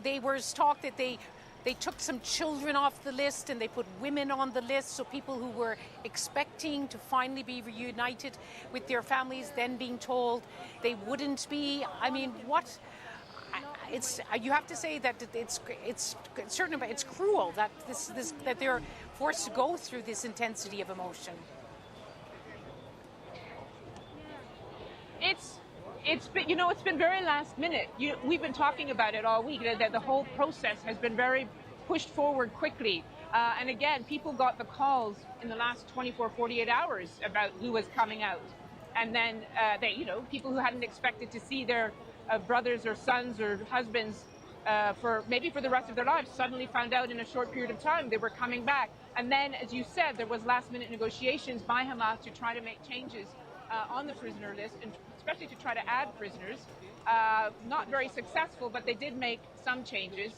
There was talk that they took some children off the list and they put women on the list, so people who were expecting to finally be reunited with their families then being told they wouldn't be. I mean, you have to say that it's cruel that that they're forced to go through this intensity of emotion. It's been very last minute. We've been talking about it all week, that the whole process has been very pushed forward quickly. And again, people got the calls in the last 24, 48 hours about who was coming out. And then people who hadn't expected to see their brothers or sons or husbands for maybe for the rest of their lives, suddenly found out in a short period of time they were coming back. And then, as you said, there was last-minute negotiations by Hamas to try to make changes on the prisoner list, and especially to try to add prisoners. Not very successful, but they did make some changes.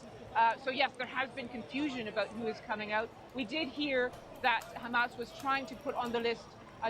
So yes, there has been confusion about who is coming out. We did hear that Hamas was trying to put on the list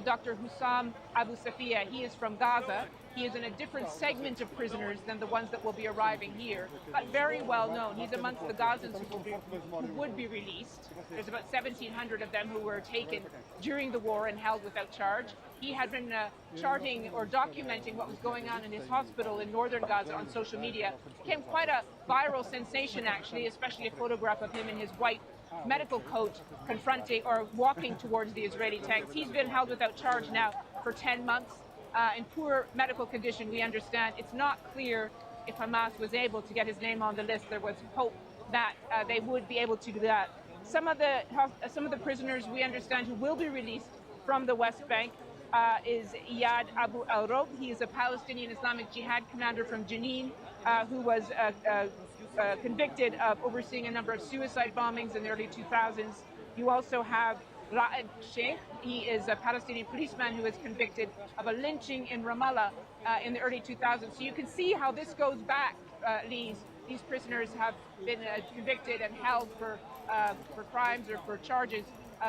Dr. Hussam Abu Safiya. He is from Gaza. He is in a different segment of prisoners than the ones that will be arriving here, but very well known. He's amongst the Gazans who would be released. There's about 1,700 of them who were taken during the war and held without charge. He had been charting or documenting what was going on in his hospital in northern Gaza on social media. It became quite a viral sensation, actually, especially a photograph of him in his white medical coat confronting or walking towards the Israeli tanks. He's been held without charge now for 10 months in poor medical condition, we understand. It's not clear if Hamas was able to get his name on the list. There was hope that they would be able to do that. Some of the prisoners we understand who will be released from the West Bank is Iyad Abu al-Rob. He is a Palestinian Islamic Jihad commander from Jenin who was convicted of overseeing a number of suicide bombings in the early 2000s. You also have Ra'ed Sheikh. He is a Palestinian policeman who was convicted of a lynching in Ramallah in the early 2000s. So you can see how this goes back, Lise. These prisoners have been convicted and held for crimes or for charges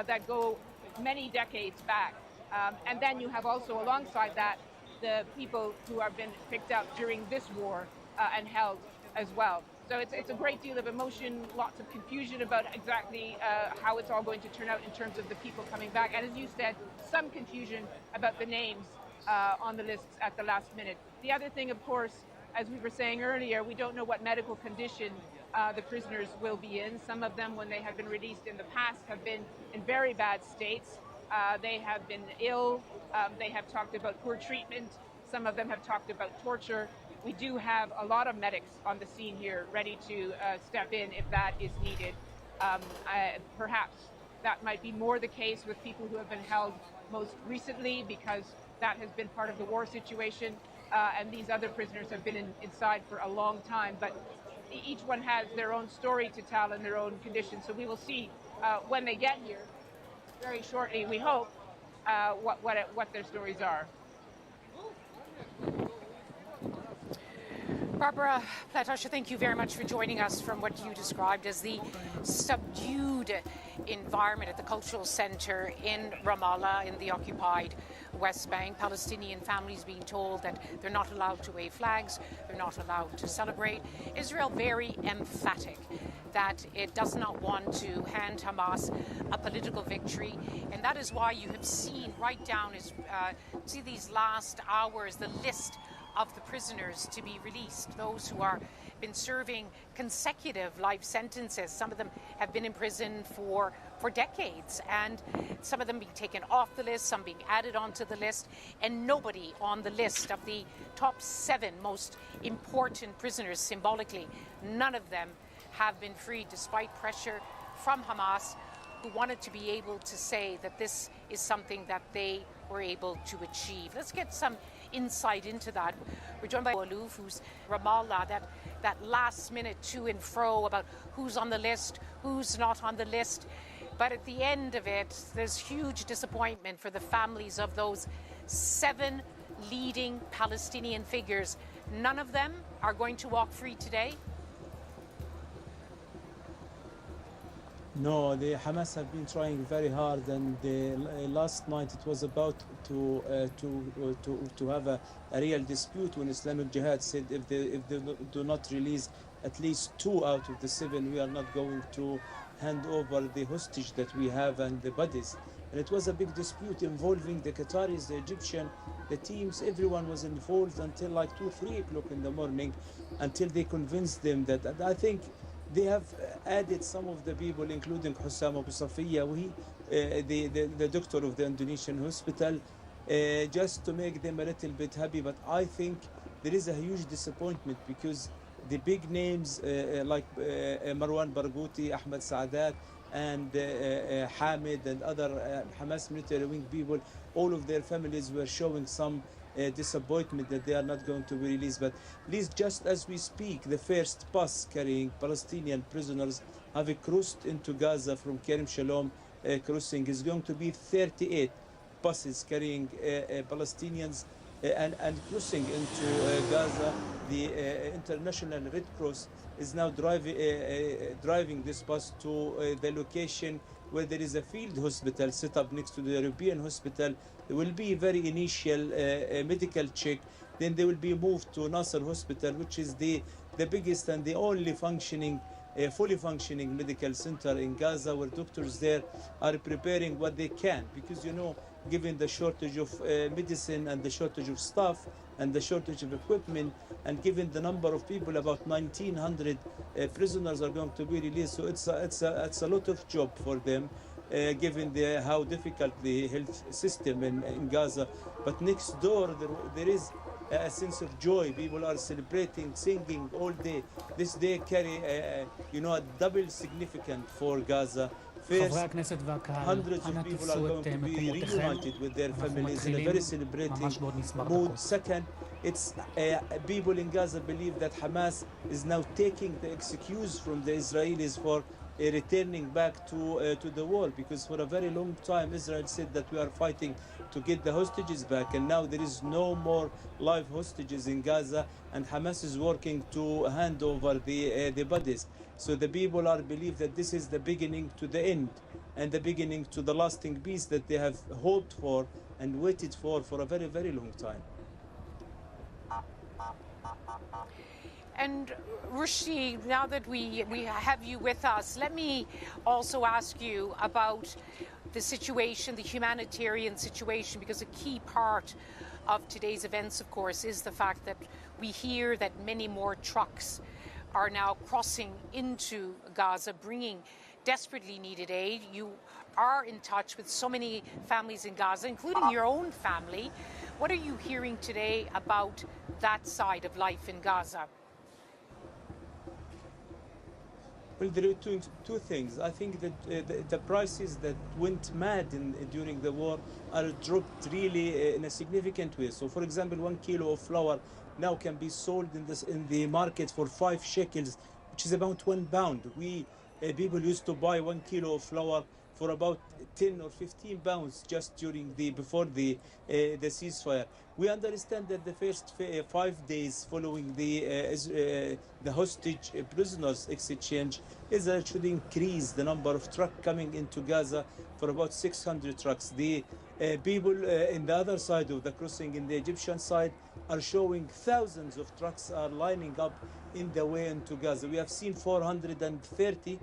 that go many decades back. And then you have also alongside that the people who have been picked up during this war and held as well. So it's a great deal of emotion, lots of confusion about exactly how it's all going to turn out in terms of the people coming back. And as you said, some confusion about the names on the lists at the last minute. The other thing, of course, as we were saying earlier, we don't know what medical condition the prisoners will be in. Some of them, when they have been released in the past, have been in very bad states. They have been ill. They have talked about poor treatment. Some of them have talked about torture. We do have a lot of medics on the scene here ready to step in if that is needed. Perhaps that might be more the case with people who have been held most recently because that has been part of the war situation. And these other prisoners have been inside for a long time. But each one has their own story to tell and their own conditions. So we will see when they get here very shortly, we hope, what their stories are. Barbara Platasha, thank you very much for joining us from what you described as the subdued environment at the cultural center in Ramallah in the occupied West Bank. Palestinian families being told that they're not allowed to wave flags, they're not allowed to celebrate. Israel very emphatic that it does not want to hand Hamas a political victory, and that is why you have seen right down see these last hours the list of the prisoners to be released, those who are been serving consecutive life sentences. Some of them have been in prison for decades, and some of them being taken off the list, some being added onto the list, and nobody on the list of the top 7 most important prisoners symbolically, none of them have been freed despite pressure from Hamas, who wanted to be able to say that this is something that they were able to achieve. Let's get some insight into that. We're joined by Aloof, who's Ramallah, that last minute to and fro about who's on the list, who's not on the list. But at the end of it, there's huge disappointment for the families of those 7 leading Palestinian figures. None of them are going to walk free today. No, the Hamas have been trying very hard, and last night it was about to have a real dispute when Islamic Jihad said if they do not release at least 2 out of the 7, we are not going to hand over the hostage that we have and the bodies. And it was a big dispute involving the Qataris, the Egyptian, the teams. Everyone was involved until like 2-3 o'clock in the morning, until they convinced them that. And I think they have added some of the people, including Hussam Abu Safiya, the doctor of the Indonesian hospital, just to make them a little bit happy. But I think there is a huge disappointment because the big names like Marwan Barghouti, Ahmed Saadat, and Hamid and other Hamas military wing people, all of their families were showing some disappointment that they are not going to be released. But at least just as we speak, the first bus carrying Palestinian prisoners have crossed into Gaza from Kerem Shalom crossing. Is going to be 38 buses carrying Palestinians and crossing into Gaza. The International Red Cross is now driving this bus to the location where there is a field hospital set up next to the European hospital. There will be a very initial medical check. Then they will be moved to Nasser Hospital, which is the biggest and the only fully functioning medical center in Gaza, where doctors there are preparing what they can, because given the shortage of medicine and the shortage of staff and the shortage of equipment, and given the number of people, about 1,900 prisoners are going to be released. So it's a lot of job for them, given how difficult the health system in Gaza. But next door, there is a sense of joy. People are celebrating, singing all day. This day carry a double significant for Gaza. First, hundreds of people are going to be reunited with their families in a very celebrating mood. Second, it's people in Gaza believe that Hamas is now taking the excuse from the Israelis for returning back to the war, because for a very long time Israel said that we are fighting to get the hostages back, and now there is no more live hostages in Gaza, and Hamas is working to hand over the bodies. So the people are believe that this is the beginning to the end, and the beginning to the lasting peace that they have hoped for and waited for a very, very long time. And Rushdie, now that we have you with us, let me also ask you about the situation, the humanitarian situation, because a key part of today's events, of course, is the fact that we hear that many more trucks are now crossing into Gaza, bringing desperately needed aid. You are in touch with so many families in Gaza, including your own family. What are you hearing today about that side of life in Gaza? Well, there are two things. I think that the prices that went mad during the war are dropped really in a significant way. So, for example, 1 kilo of flour now can be sold in the market for 5 shekels, which is about 1 pound. People used to buy 1 kilo of flour for about 10 or 15 pounds just before the ceasefire. We understand that the first 5 days following the hostage prisoners exchange, Israel should increase the number of trucks coming into Gaza for about 600 trucks. The people in the other side of the crossing, in the Egyptian side, are showing thousands of trucks are lining up in the way into Gaza. We have seen 430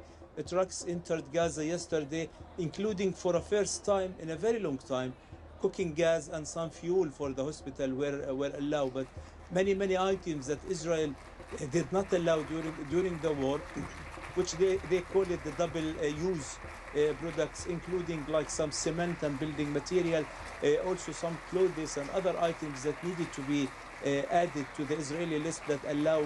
trucks entered Gaza yesterday, including for a first time in a very long time, cooking gas and some fuel for the hospital were allowed. But many items that Israel did not allow during the war, which they call it the double use products, including like some cement and building material, also some clothes and other items that needed to be added to the Israeli list that allow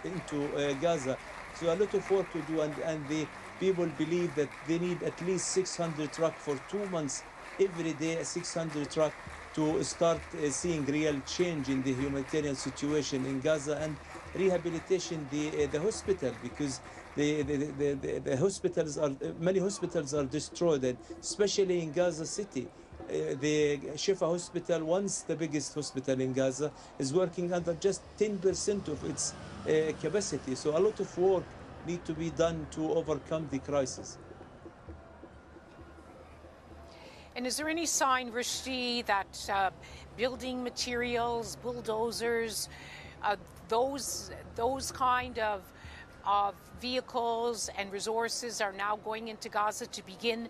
into Gaza. So a lot of work to do, and the people believe that they need at least 600 trucks for 2 months, every day 600 trucks, to start seeing real change in the humanitarian situation in Gaza and rehabilitation the hospital, because the hospitals many hospitals are destroyed, and especially in Gaza City. The Shifa Hospital, once the biggest hospital in Gaza, is working under just 10% of its capacity. So a lot of work needs to be done to overcome the crisis. And is there any sign, Rushdie, that building materials, bulldozers, those kind of vehicles and resources are now going into Gaza to begin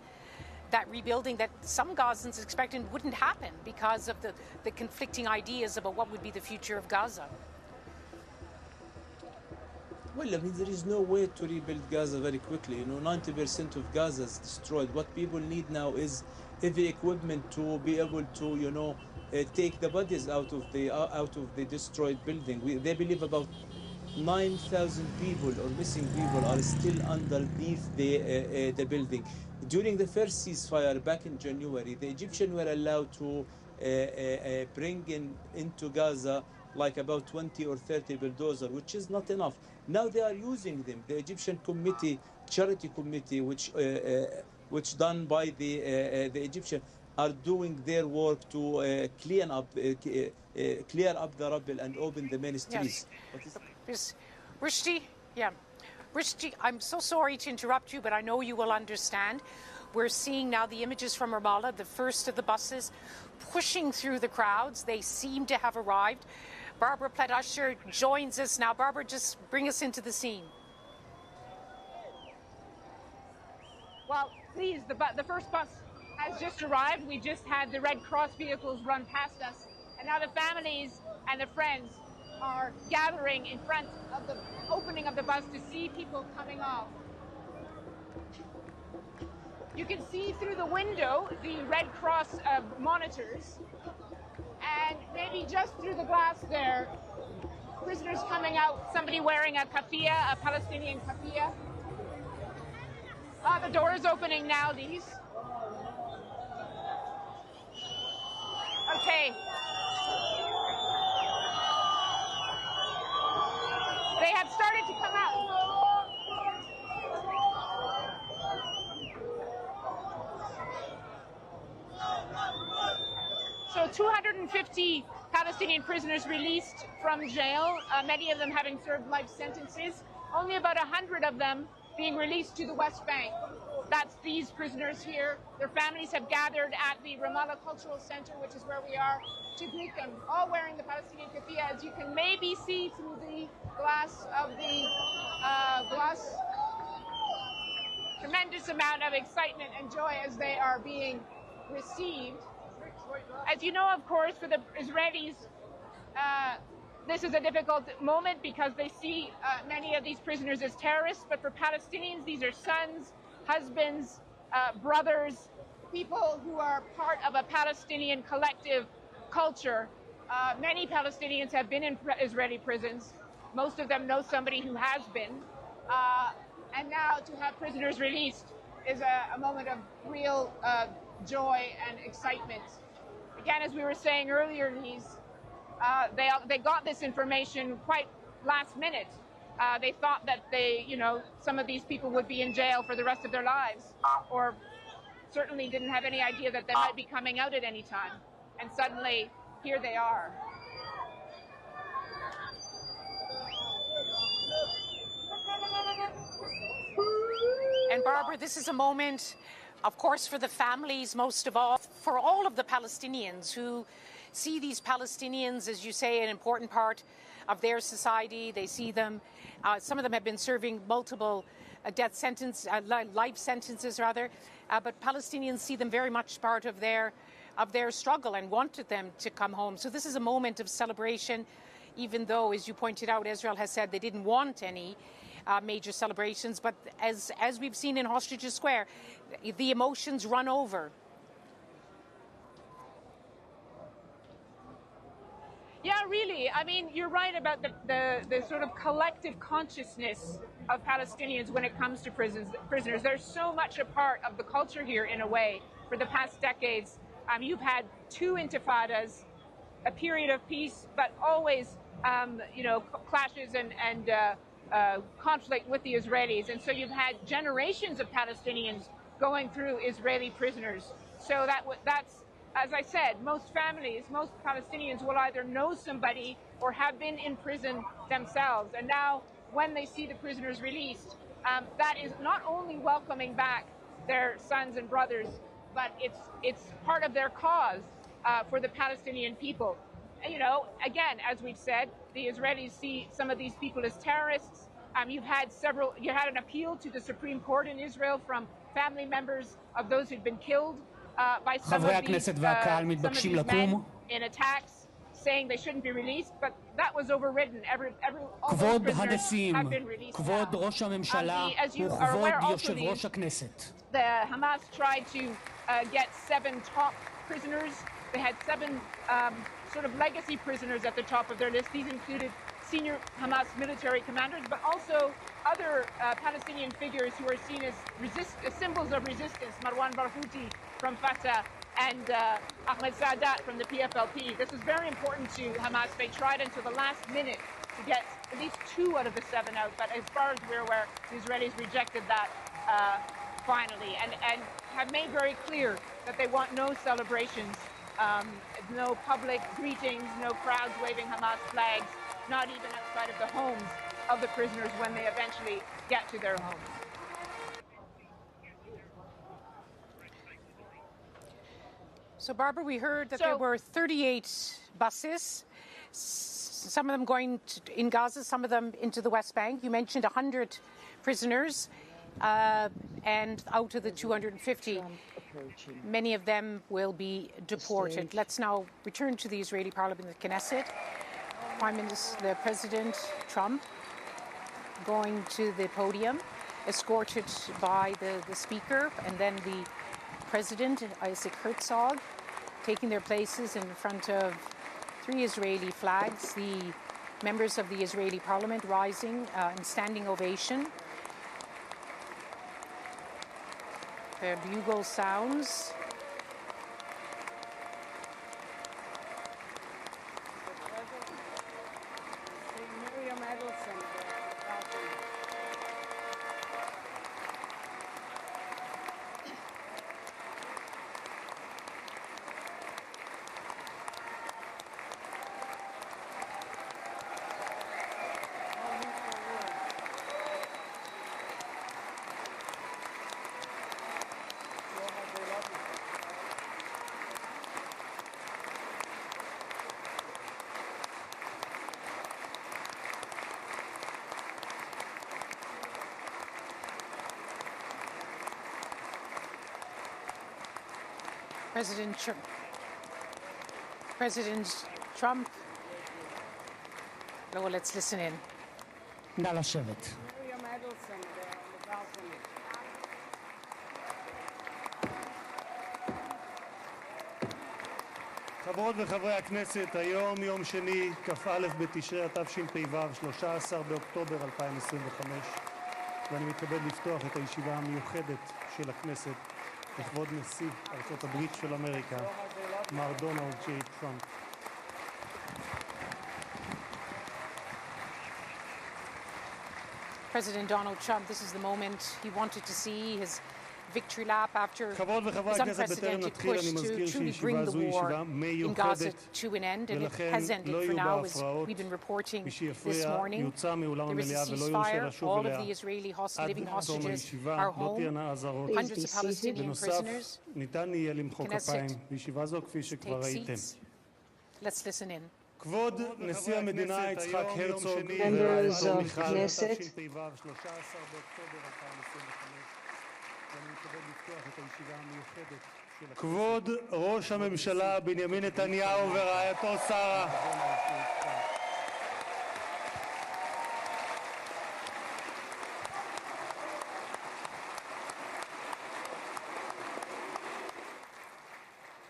that rebuilding that some Gazans expected wouldn't happen because of the conflicting ideas about what would be the future of Gaza? Well, I mean, there is no way to rebuild Gaza very quickly. 90% of Gaza is destroyed. What people need now is heavy equipment to be able to, take the bodies out of the destroyed building. They believe about 9,000 people or missing people are still underneath the building. During the first ceasefire back in January, the Egyptians were allowed to bringing into Gaza like about 20 or 30 bulldozers, which is not enough. Now they are using them. The Egyptian committee, charity committee, which done by the Egyptian, are doing their work to clear up the rubble and open the main streets. Yes. Rishti, yeah. Rishti, I'm so sorry to interrupt you, but I know you will understand. We're seeing now the images from Ramallah, the first of the buses pushing through the crowds. They seem to have arrived. Barbara Plettusher joins us now. Barbara, just bring us into the scene. Well, please, the first bus has just arrived. We just had the Red Cross vehicles run past us, and now the families and the friends are gathering in front of the opening of the bus to see people coming off. You can see through the window the Red Cross monitors, and maybe just through the glass there, prisoners coming out, somebody wearing a kafia, a Palestinian kafia. The door is opening now, these. Okay. They have started to come out. So 250 Palestinian prisoners released from jail, many of them having served life sentences. Only about 100 of them being released to the West Bank. That's these prisoners here. Their families have gathered at the Ramallah Cultural Center, which is where we are, to greet them, all wearing the Palestinian kafia, as you can maybe see through the glass of the glass. Tremendous amount of excitement and joy as they are being received. As you know, of course, for the Israelis, this is a difficult moment because they see many of these prisoners as terrorists, but for Palestinians, these are sons, husbands, brothers, people who are part of a Palestinian collective culture. Many Palestinians have been in Israeli prisons. Most of them know somebody who has been. And now to have prisoners released is a moment of real joy and excitement. Again, as we were saying earlier, Lise, they got this information quite last minute. They thought that some of these people would be in jail for the rest of their lives, or certainly didn't have any idea that they might be coming out at any time. And suddenly, here they are. And Barbara, this is a moment, of course, for the families, most of all, for all of the Palestinians who see these Palestinians, as you say, an important part of their society. They see them, some of them have been serving multiple life sentences, but Palestinians see them very much part of their struggle and wanted them to come home. So this is a moment of celebration, even though, as you pointed out, Israel has said they didn't want any major celebrations. But as we've seen in Hostages Square, the emotions run over. Yeah, really. I mean, you're right about the sort of collective consciousness of Palestinians when it comes to prisoners. They're so much a part of the culture here in a way for the past decades. You've had two intifadas, a period of peace, but always, clashes and conflict with the Israelis. And so you've had generations of Palestinians going through Israeli prisoners. So that's, as I said, most families, most Palestinians will either know somebody or have been in prison themselves. And now when they see the prisoners released, that is not only welcoming back their sons and brothers, but it's part of their cause for the Palestinian people. And, again, as we've said, the Israelis see some of these people as terrorists. You had an appeal to the Supreme Court in Israel from family members of those who'd been killed by some of these men in attacks, saying they shouldn't be released, but that was overridden. All those prisoners have been released now. As you are aware, also, the Hamas tried to get 7 top prisoners. They had 7 sort of legacy prisoners at the top of their list. These included senior Hamas military commanders, but also other Palestinian figures who are seen as symbols of resistance. Marwan Barghouti from Fatah, and Ahmed Sadat from the PFLP. This is very important to Hamas. They tried until the last minute to get at least 2 out of the 7 out, but as far as we're aware, the Israelis rejected that finally, and have made very clear that they want no celebrations, no public greetings, no crowds waving Hamas flags, not even outside of the homes of the prisoners when they eventually get to their homes. So, Barbara, we heard that there were 38 buses, some of them going in Gaza, some of them into the West Bank. You mentioned 100 prisoners, and out of the 250, many of them will be deported. Let's now return to the Israeli Parliament, the Knesset. Prime Minister, the President Trump, going to the podium, escorted by the Speaker, and then the President, Isaac Herzog, taking their places in front of 3 Israeli flags. The members of the Israeli Parliament rising in standing ovation. The bugle sounds. President Trump. Well, let's listen in. נא לשבת. חברות וחברי הכנסת, היום יום שני, כ"א בתשרי התשפ"ו, 13 באוקטובר 2025, ואני מתכבד לפתוח את הישיבה המיוחדת של הכנסת לכבוד נשיא ארצות הברית של אמריקה, מר דונלד ג'יי טראמפ. President Donald Trump, this is the moment he wanted to see, his victory lap after his unprecedented push to truly bring the war in Gaza to an end, and it has ended for now, as we've been reporting this morning. There is a ceasefire. All of the Israeli living hostages are home. Hundreds of Palestinian prisoners. Knesset, take seats. Let's listen in. כבוד נשיא המדינה יצחק הרצוג, Members of Knesset, כבוד ראש הממשלה בנימין נתניהו ורעייתו שרה,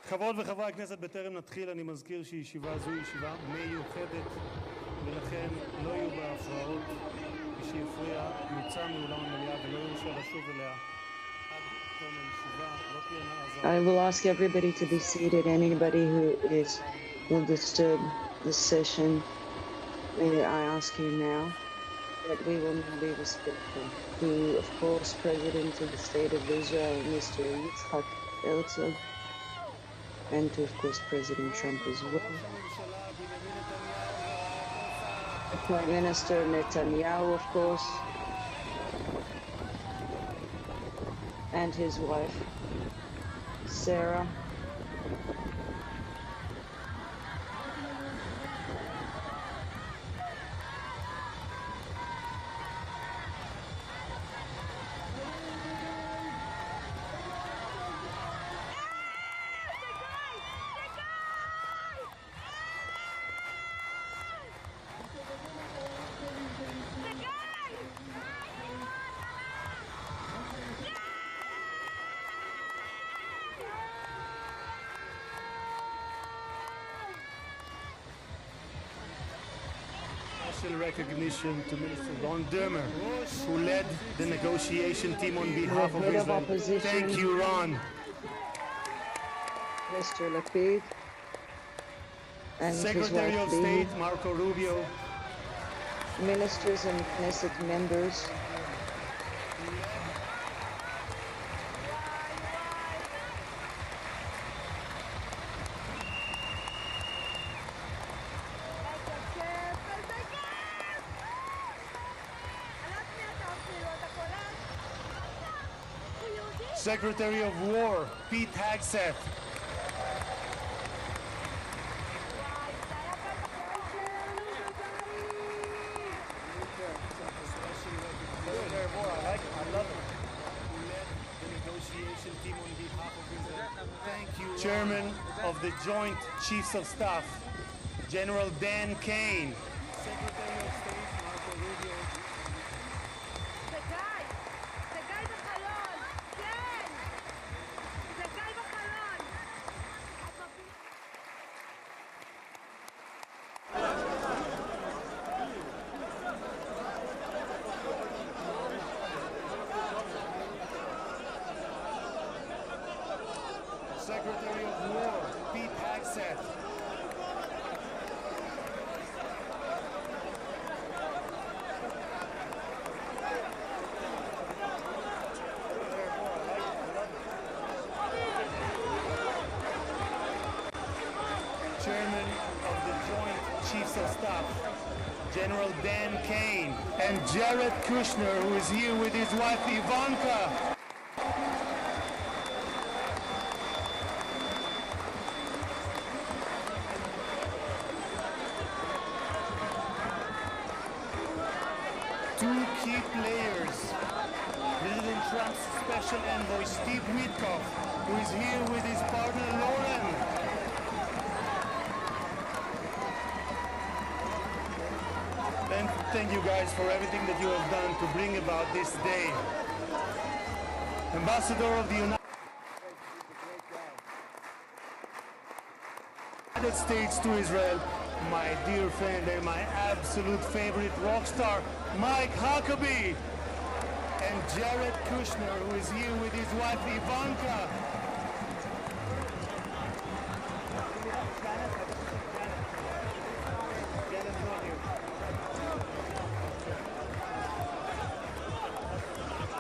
חברות וחברי הכנסת, בטרם נתחיל אני מזכיר שישיבה זו היא ישיבה מיוחדת ולכן לא יהיו בה הפרעות. מי שיפריע יוצא מאולם המליאה ולא יורשה לשוב אליה עד תום הישיבה. לא תהיינה אזהרות. I will ask everybody to be seated. Anybody who will disturb this session, may I ask you now that we will now be respectful to, of course, President of the State of Israel, Mr. Yitzhak Herzog, and to, of course, President Trump as well. Prime Minister Netanyahu, of course, and his wife, Sarah. Recognition to Minister Ron Dermer, who led the negotiation team on behalf of Israel. Thank you, Ron. Mr. Lapid and Secretary his wife of Leahy, State Marco Rubio, ministers and Knesset members, Secretary of War Pete Hegseth, Chairman of the Joint Chiefs of Staff, General Dan Kane, Secretary of State Marco Rubio, Secretary of War Pete Hegseth, Chairman of the Joint Chiefs of Staff, General Dan Kane, and Jared Kushner, who is here with his wife Ivanka. Two key players, President Trump's special envoy Steve Witkoff, who is here with his partner Lauren. And thank you guys for everything that you have done to bring about this day. Ambassador of the United States to Israel, my dear friend and my absolute favorite rock star, Mike Huckabee, and Jared Kushner, who is here with his wife Ivanka.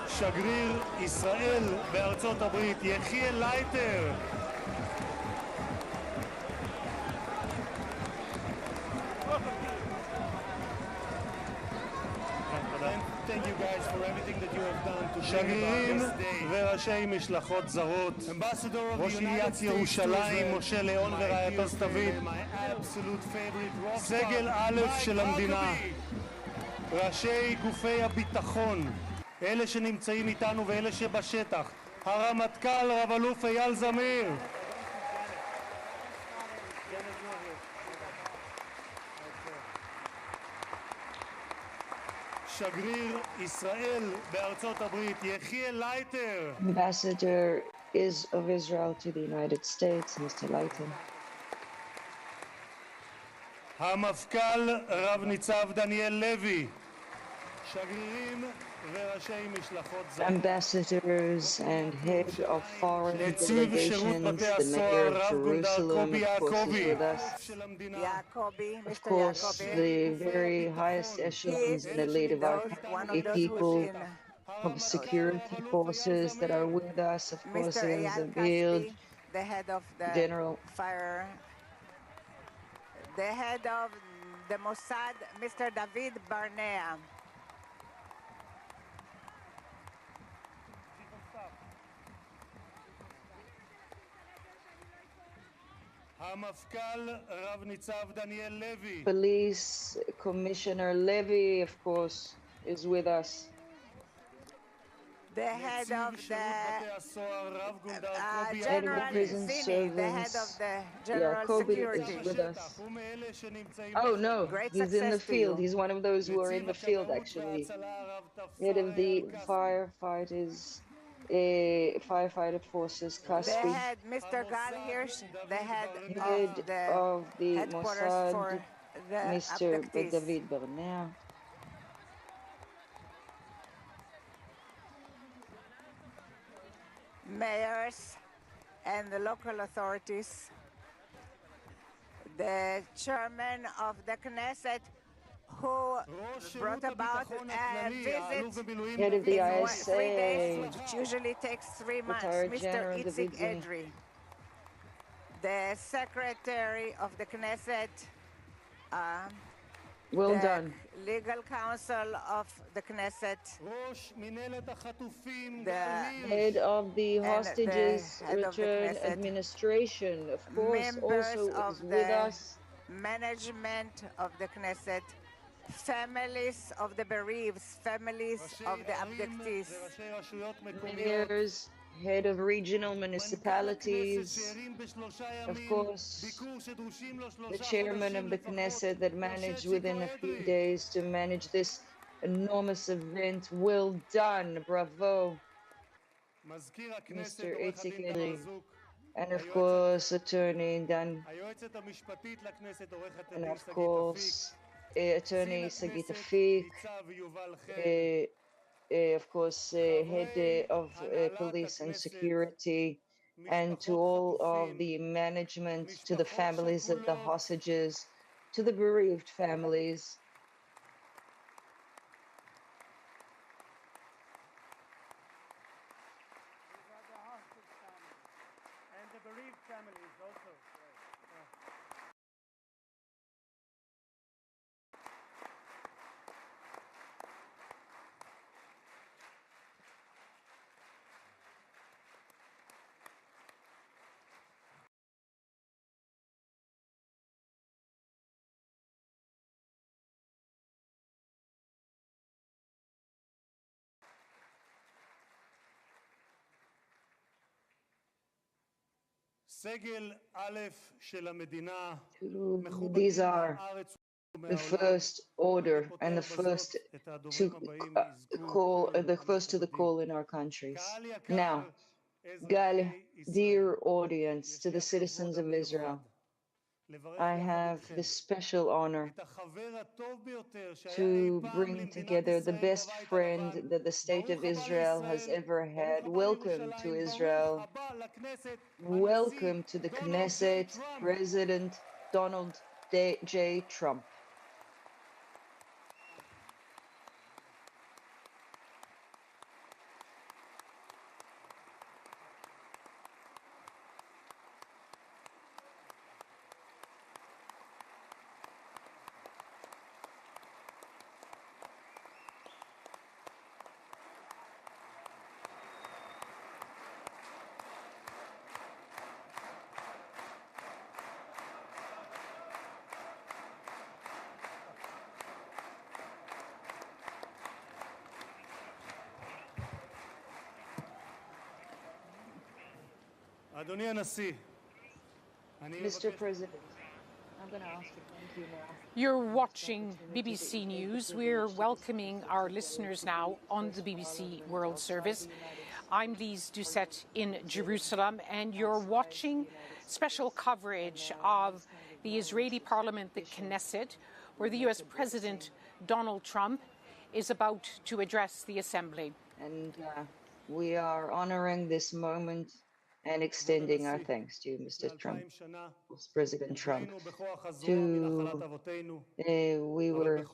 שגריר ישראל בארצות הברית, יחיאל לייטר. Thank you guys for everything that you have done to שגרירים וראשי משלחות זרות, ראש עיריית ירושלים משה ליאון ורעייתו סתווית, סגל א' של המדינה, ראשי גופי הביטחון, אלה שנמצאים איתנו ואלה שבשטח, הרמטכ"ל רב אלוף אייל זמיר, שגריר ישראל בארצות הברית יחיאל לייטר, Ambassador of Israel to the United States, Mr. Leiter, המפכ"ל רב ניצב דניאל לוי, שגרירים וראשי משלחות זרות, ambassadors and head of foreign delegations, the mayor of Jerusalem, of course, is with us. Of course, the very highest echelons in the lead of our country, people of security forces that are with us, of course, is Zabir, the head of the General fire, the head of the Mossad, Mr. David Barnea. המפכ"ל רב ניצב דניאל לוי, Police Commissioner Levy, of course, is with us. The head of the Head of the General prison Zini, the head servants, of the General Kobe Security. is with us. Oh no, Great he's in the success to field. you. He's one of those who are in the field, actually. Head of the firefighter forces, The Kaspi. head, Mr. Gal Hirsch, the head Head of the headquarters Mossad, for the Mr. abductees. David Barnea. Mayors and the local authorities. The chairman of the Knesset, who brought about a visit Head of the in 3 days, ISA, which usually takes 3 months, retired Mr. General Itzik David. Edry. The secretary of the Knesset, Well the done. legal counsel of the Knesset, the Head of the and the Hostages head of the Return Knesset, Administration, of course, members also of is with the us. management of the Knesset, families of the bereaved, families of the abductees, Mayors, head of regional municipalities, of course, the chairman of the Knesset that managed within a few days to manage this enormous event. Well done, bravo, Mr. Itzik Edry. And of course, Attorney Dan, and of course, Attorney Sagit Afik, of course, head of police and security, and to all of the management, to the families of the hostages, to the bereaved families. And the bereaved families also. These are the first order and the first to the call in our countries. Now, Gal, dear audience, to the citizens of Israel, I have the special honor to bring together the best friend that the state of Israel has ever had. Welcome to Israel. Welcome to the Knesset, President Donald J. Trump. Mr. President, I'm going to ask you, thank you now. You're watching BBC News. We're welcoming our listeners now on the BBC World Service. I'm Lise Doucette in Jerusalem, and you're watching special coverage of the Israeli Parliament, the Knesset, where the US President Donald Trump is about to address the Assembly. And we are honoring this moment and extending our thanks to you, Mr. Trump, President Trump. We were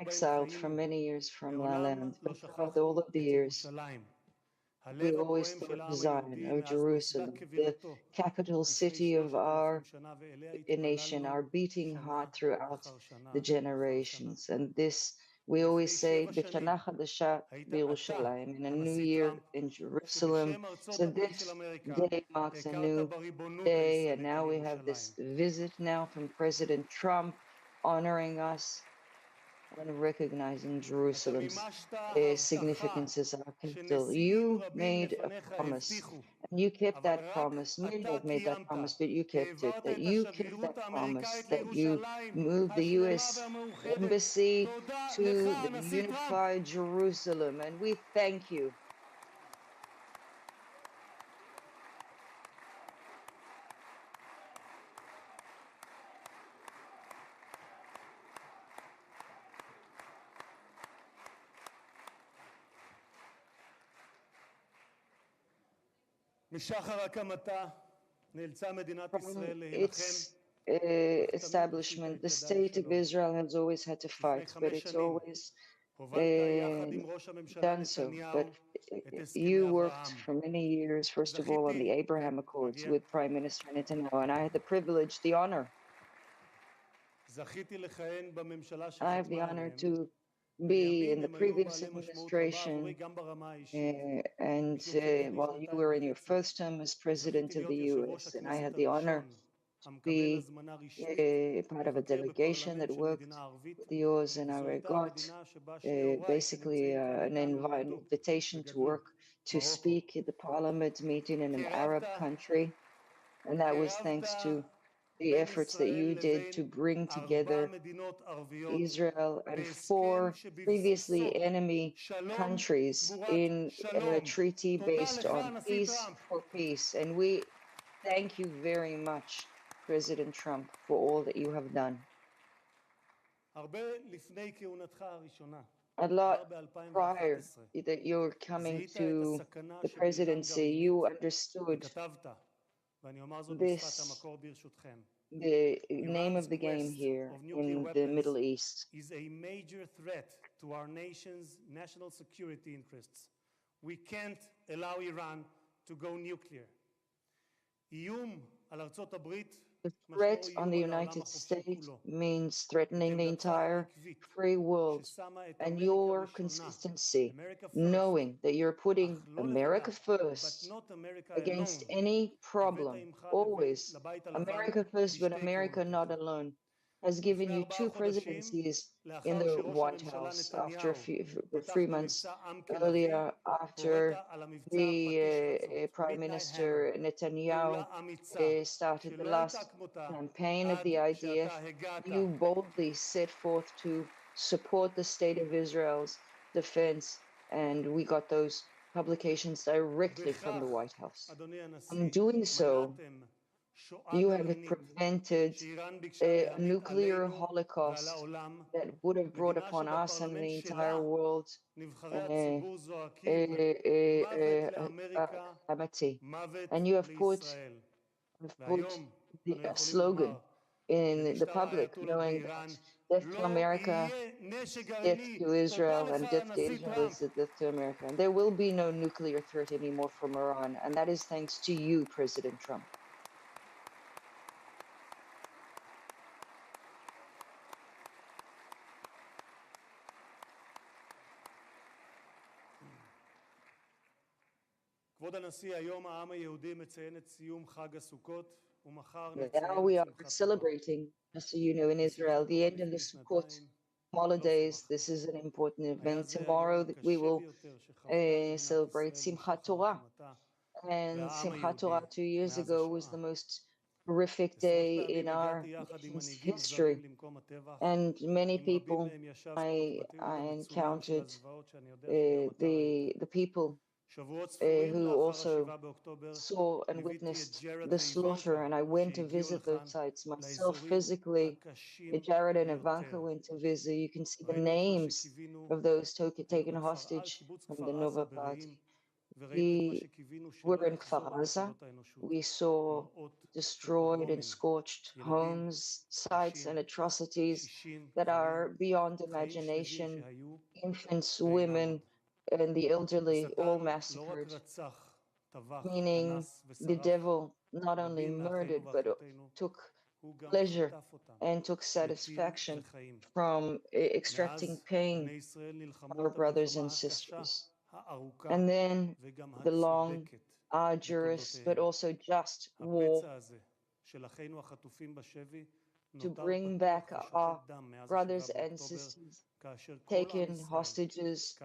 exiled for many years from our land, but throughout all of the years, we always thought of Zion, of Jerusalem, the capital city of our nation, our beating heart throughout the generations. And this, we always say, B'Shana Chadasha B'Yerushalayim, in a new year in Jerusalem. So this day marks a new day, and now we have this visit now from President Trump honoring us and recognizing Jerusalem's significance as our capital. You made a promise, and you kept that promise. Many have made that promise, but you kept it. That you kept that promise, that you moved the U.S. Embassy to the unified Jerusalem, and we thank you. From its establishment, the state of Israel has always had to fight, but it's always done so. But you worked for many years, first of all, on the Abraham Accords with Prime Minister Netanyahu, and I had the privilege, the honor. I have the honor to be in the previous administration, and while you were in your first term as president of the US, and I had the honor to be part of a delegation that worked with yours, and I got basically an invitation to work, to speak at the parliament meeting in an Arab country, and that was thanks to the efforts that you did to bring together Israel and 4 previously enemy countries in a treaty based on peace for peace. And we thank you very much, President Trump, for all that you have done. A lot prior that you're coming to the presidency, you understood this, the name of the game here in the Middle East is a major threat to our nation's national security interests. We can't allow Iran to go nuclear. The threat on the United States means threatening the entire free world, and your consistency, knowing that you're putting America first against any problem, always America first, but America not alone, has given you 2 presidencies in the White House after 3 months earlier, after the Prime Minister Netanyahu started the last campaign of the IDF. You boldly set forth to support the state of Israel's defense, and we got those publications directly from the White House. In doing so, you have prevented a nuclear holocaust that would have brought upon us and the entire world calamity. And you have put the slogan in the public, knowing that death to America, death to Israel, and death to Israel is death to America. And there will be no nuclear threat anymore from Iran, and that is thanks to you, President Trump. Now we are celebrating, as you know, in Israel, the end of the Sukkot holidays. This is an important event. Tomorrow we will celebrate Simchat Torah. And Simchat Torah 2 years ago was the most horrific day in our nation's history. And many people I encountered, the people who also saw and witnessed the slaughter, and I went to visit those sites myself physically. Jared and Ivanka went to visit. You can see the names of those taken hostage from the Nova Party. We were in Kfar Aza. We saw destroyed and scorched homes, sites, and atrocities that are beyond imagination. Infants, women, and the elderly all massacred, meaning the devil not only murdered but took pleasure and took satisfaction from extracting pain from our brothers and sisters. And then the long, arduous, but also just war to bring back our brothers and sisters taken hostages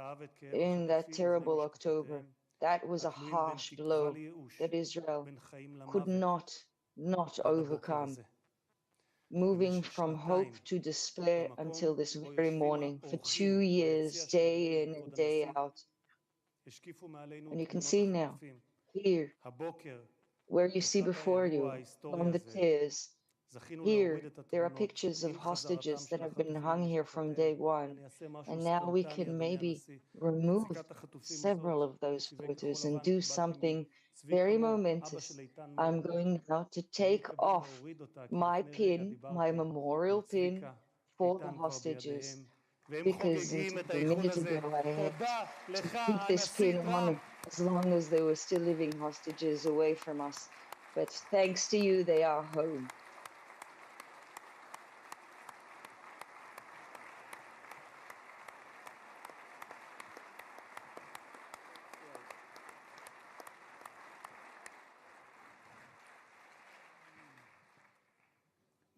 in that terrible October. That was a harsh blow that Israel could not overcome. Moving from hope to despair until this very morning for 2 years, day in and day out. And you can see now, here, where you see before you, on the tears, here, there are pictures of hostages that have been hung here from day one, and now we can maybe remove several of those photos and do something very momentous. I'm going now to take off my pin, my memorial pin for the hostages, because until a minute ago I had to keep this pin on as long as there were still living hostages away from us. But thanks to you, they are home.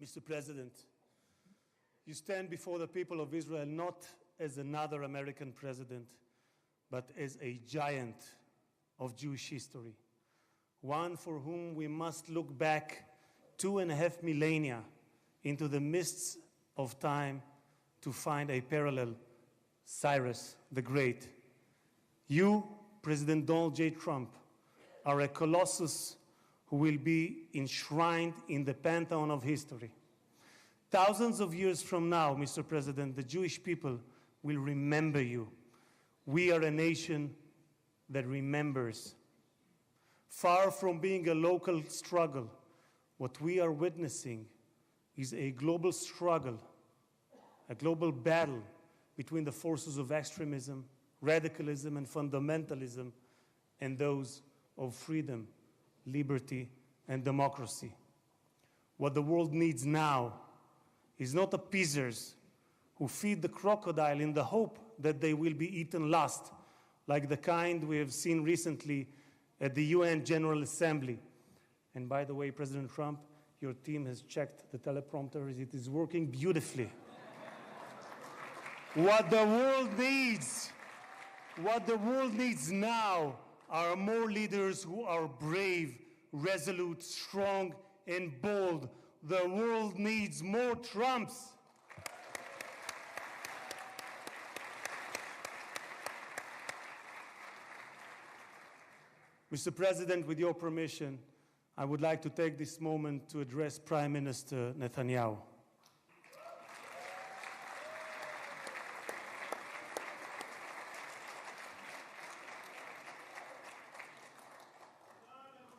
Mr. President, you stand before the people of Israel not as another American president, but as a giant of Jewish history, one for whom we must look back 2.5 millennia into the mists of time to find a parallel, Cyrus the Great. You, President Donald J. Trump, are a colossus who will be enshrined in the pantheon of history. Thousands of years from now, Mr. President, the Jewish people will remember you. We are a nation that remembers. Far from being a local struggle, what we are witnessing is a global struggle, a global battle between the forces of extremism, radicalism, and fundamentalism, and those of freedom, liberty, and democracy. What the world needs now is not appeasers who feed the crocodile in the hope that they will be eaten last, like the kind we have seen recently at the UN General Assembly. And by the way, President Trump, your team has checked the teleprompter. It is working beautifully. What the world needs now are more leaders who are brave, resolute, strong, and bold. The world needs more Trumps. Mr. President, with your permission, I would like to take this moment to address Prime Minister Netanyahu.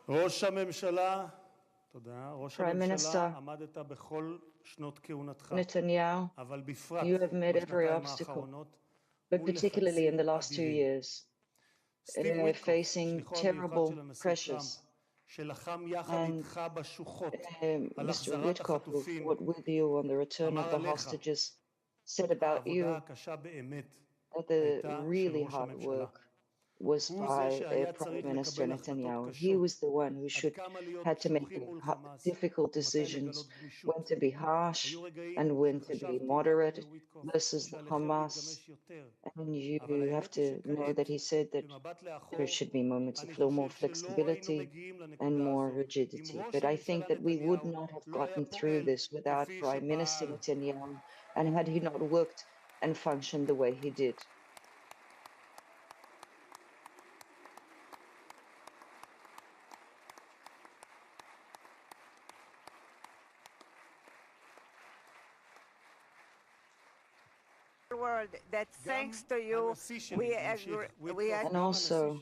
ראש הממשלה, תודה, ראש הממשלה, עמדת בכל שנות כהונתך, אבל בפרט בשנתיים האחרונות, but particularly in the last 2 years, facing terrible pressures. And Mr. Witkoff, who fought with you on the return of the hostages, said about you that the really hard work was by Prime Minister Netanyahu. He was the one who had to make difficult decisions, when to be harsh and when to be moderate versus the Hamas. And you have to know that he said that there should be moments of a little more flexibility and more rigidity. But I think that we would not have gotten through this without Prime Minister Netanyahu, and had he not worked and functioned the way he did. World that thanks to you we and also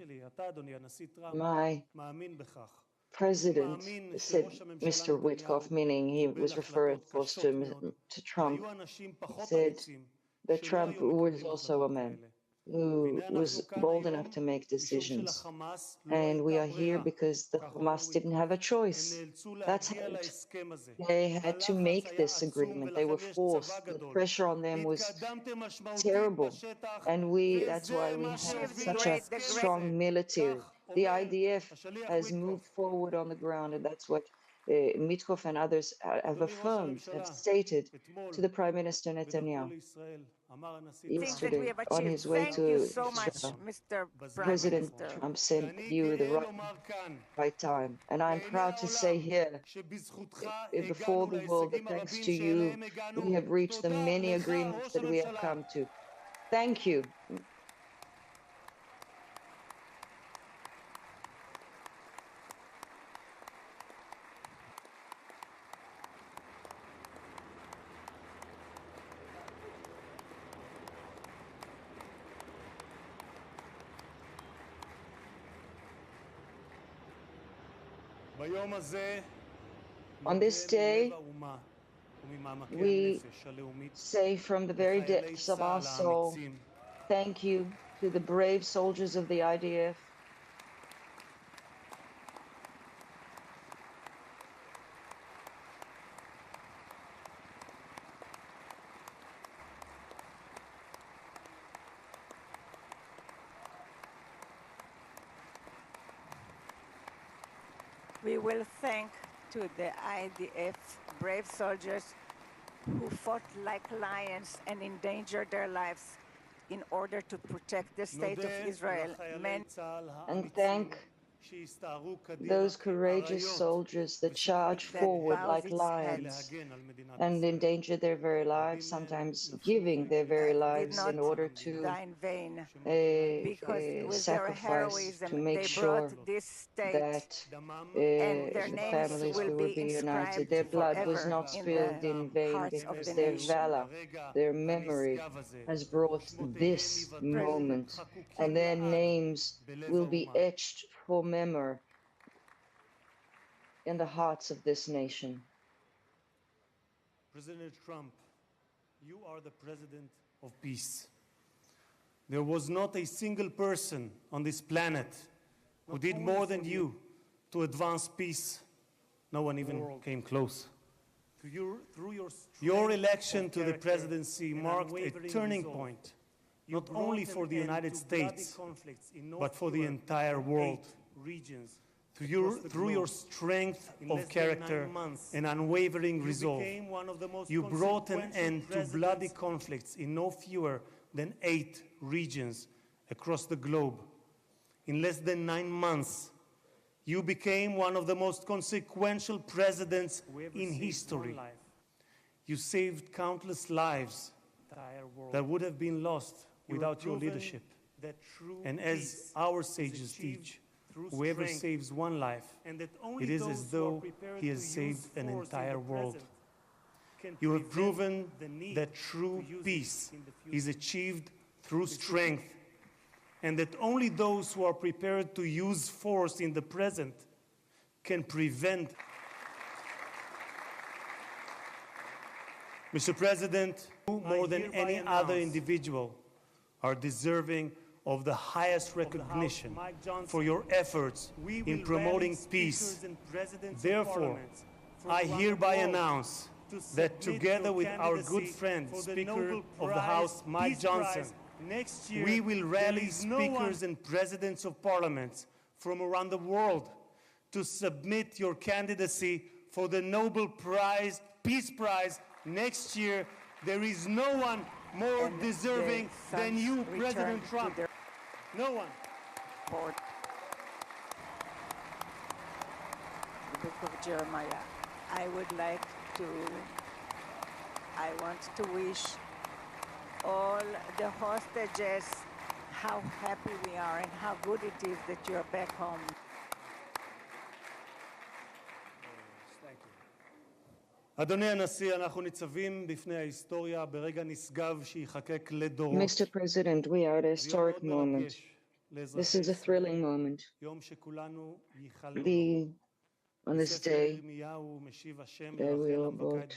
my president said, Mr. Witkoff, meaning he was referring of course to Trump, said that Trump was also a man who was bold enough to make decisions. And we are here because the Hamas didn't have a choice. That's it. They had to make this agreement. They were forced. The pressure on them was terrible. And that's why we have such a strong military. The IDF has moved forward on the ground, and that's what Witkoff and others have affirmed, have stated to the Prime Minister Netanyahu yesterday on his way to Israel. President Trump sent you the right time. And I'm proud to say here before the world that thanks to you, we have reached the many agreements that we have come to. Thank you. On this day, we say from the very depths of our soul, thank you to the brave soldiers of the IDF. We will thank to the IDF brave soldiers who fought like lions and endangered their lives in order to protect the state of Israel. And thank those courageous soldiers that charge forward like lions and endanger their very lives, sometimes giving their very lives in order to sacrifice to make sure that the families will be united. Their blood was not spilled in vain because their valor, their memory has brought this moment, and their names will be etched for memory in the hearts of this nation. President Trump, you are the president of peace. There was not a single person on this planet who did more than you to advance peace. No one even came close. Your election to the presidency marked a turning point, not only for the United States, but for the entire world. Through your strength of character and unwavering resolve, you brought an end to bloody conflicts in no fewer than 8 regions across the globe. In less than 9 months, you became one of the most consequential presidents in history. You saved countless lives that would have been lost without your leadership. And as our sages teach, whoever saves one life, it is as though he has saved an entire world. You have proven that true peace is achieved through strength, and that only those who are prepared to use force in the present can prevent. Mr. President, you, more than any other individual, are deserving of the highest recognition for your efforts in promoting peace. Therefore, I hereby announce that together with our good friend, Speaker of the House, Mike Johnson, we will rally speakers and presidents of parliaments from around the world to submit your candidacy for the Nobel Prize, Peace Prize next year. There is no one more deserving than you, President Trump. No one. For the book of Jeremiah, I want to wish all the hostages how happy we are and how good it is that you're back home. אדוני הנשיא, אנחנו ניצבים בפני ההיסטוריה ברגע נשגב שיחקק לדורות. Mr. President, we are at a historic moment. This is a thrilling moment. On this day that we all brought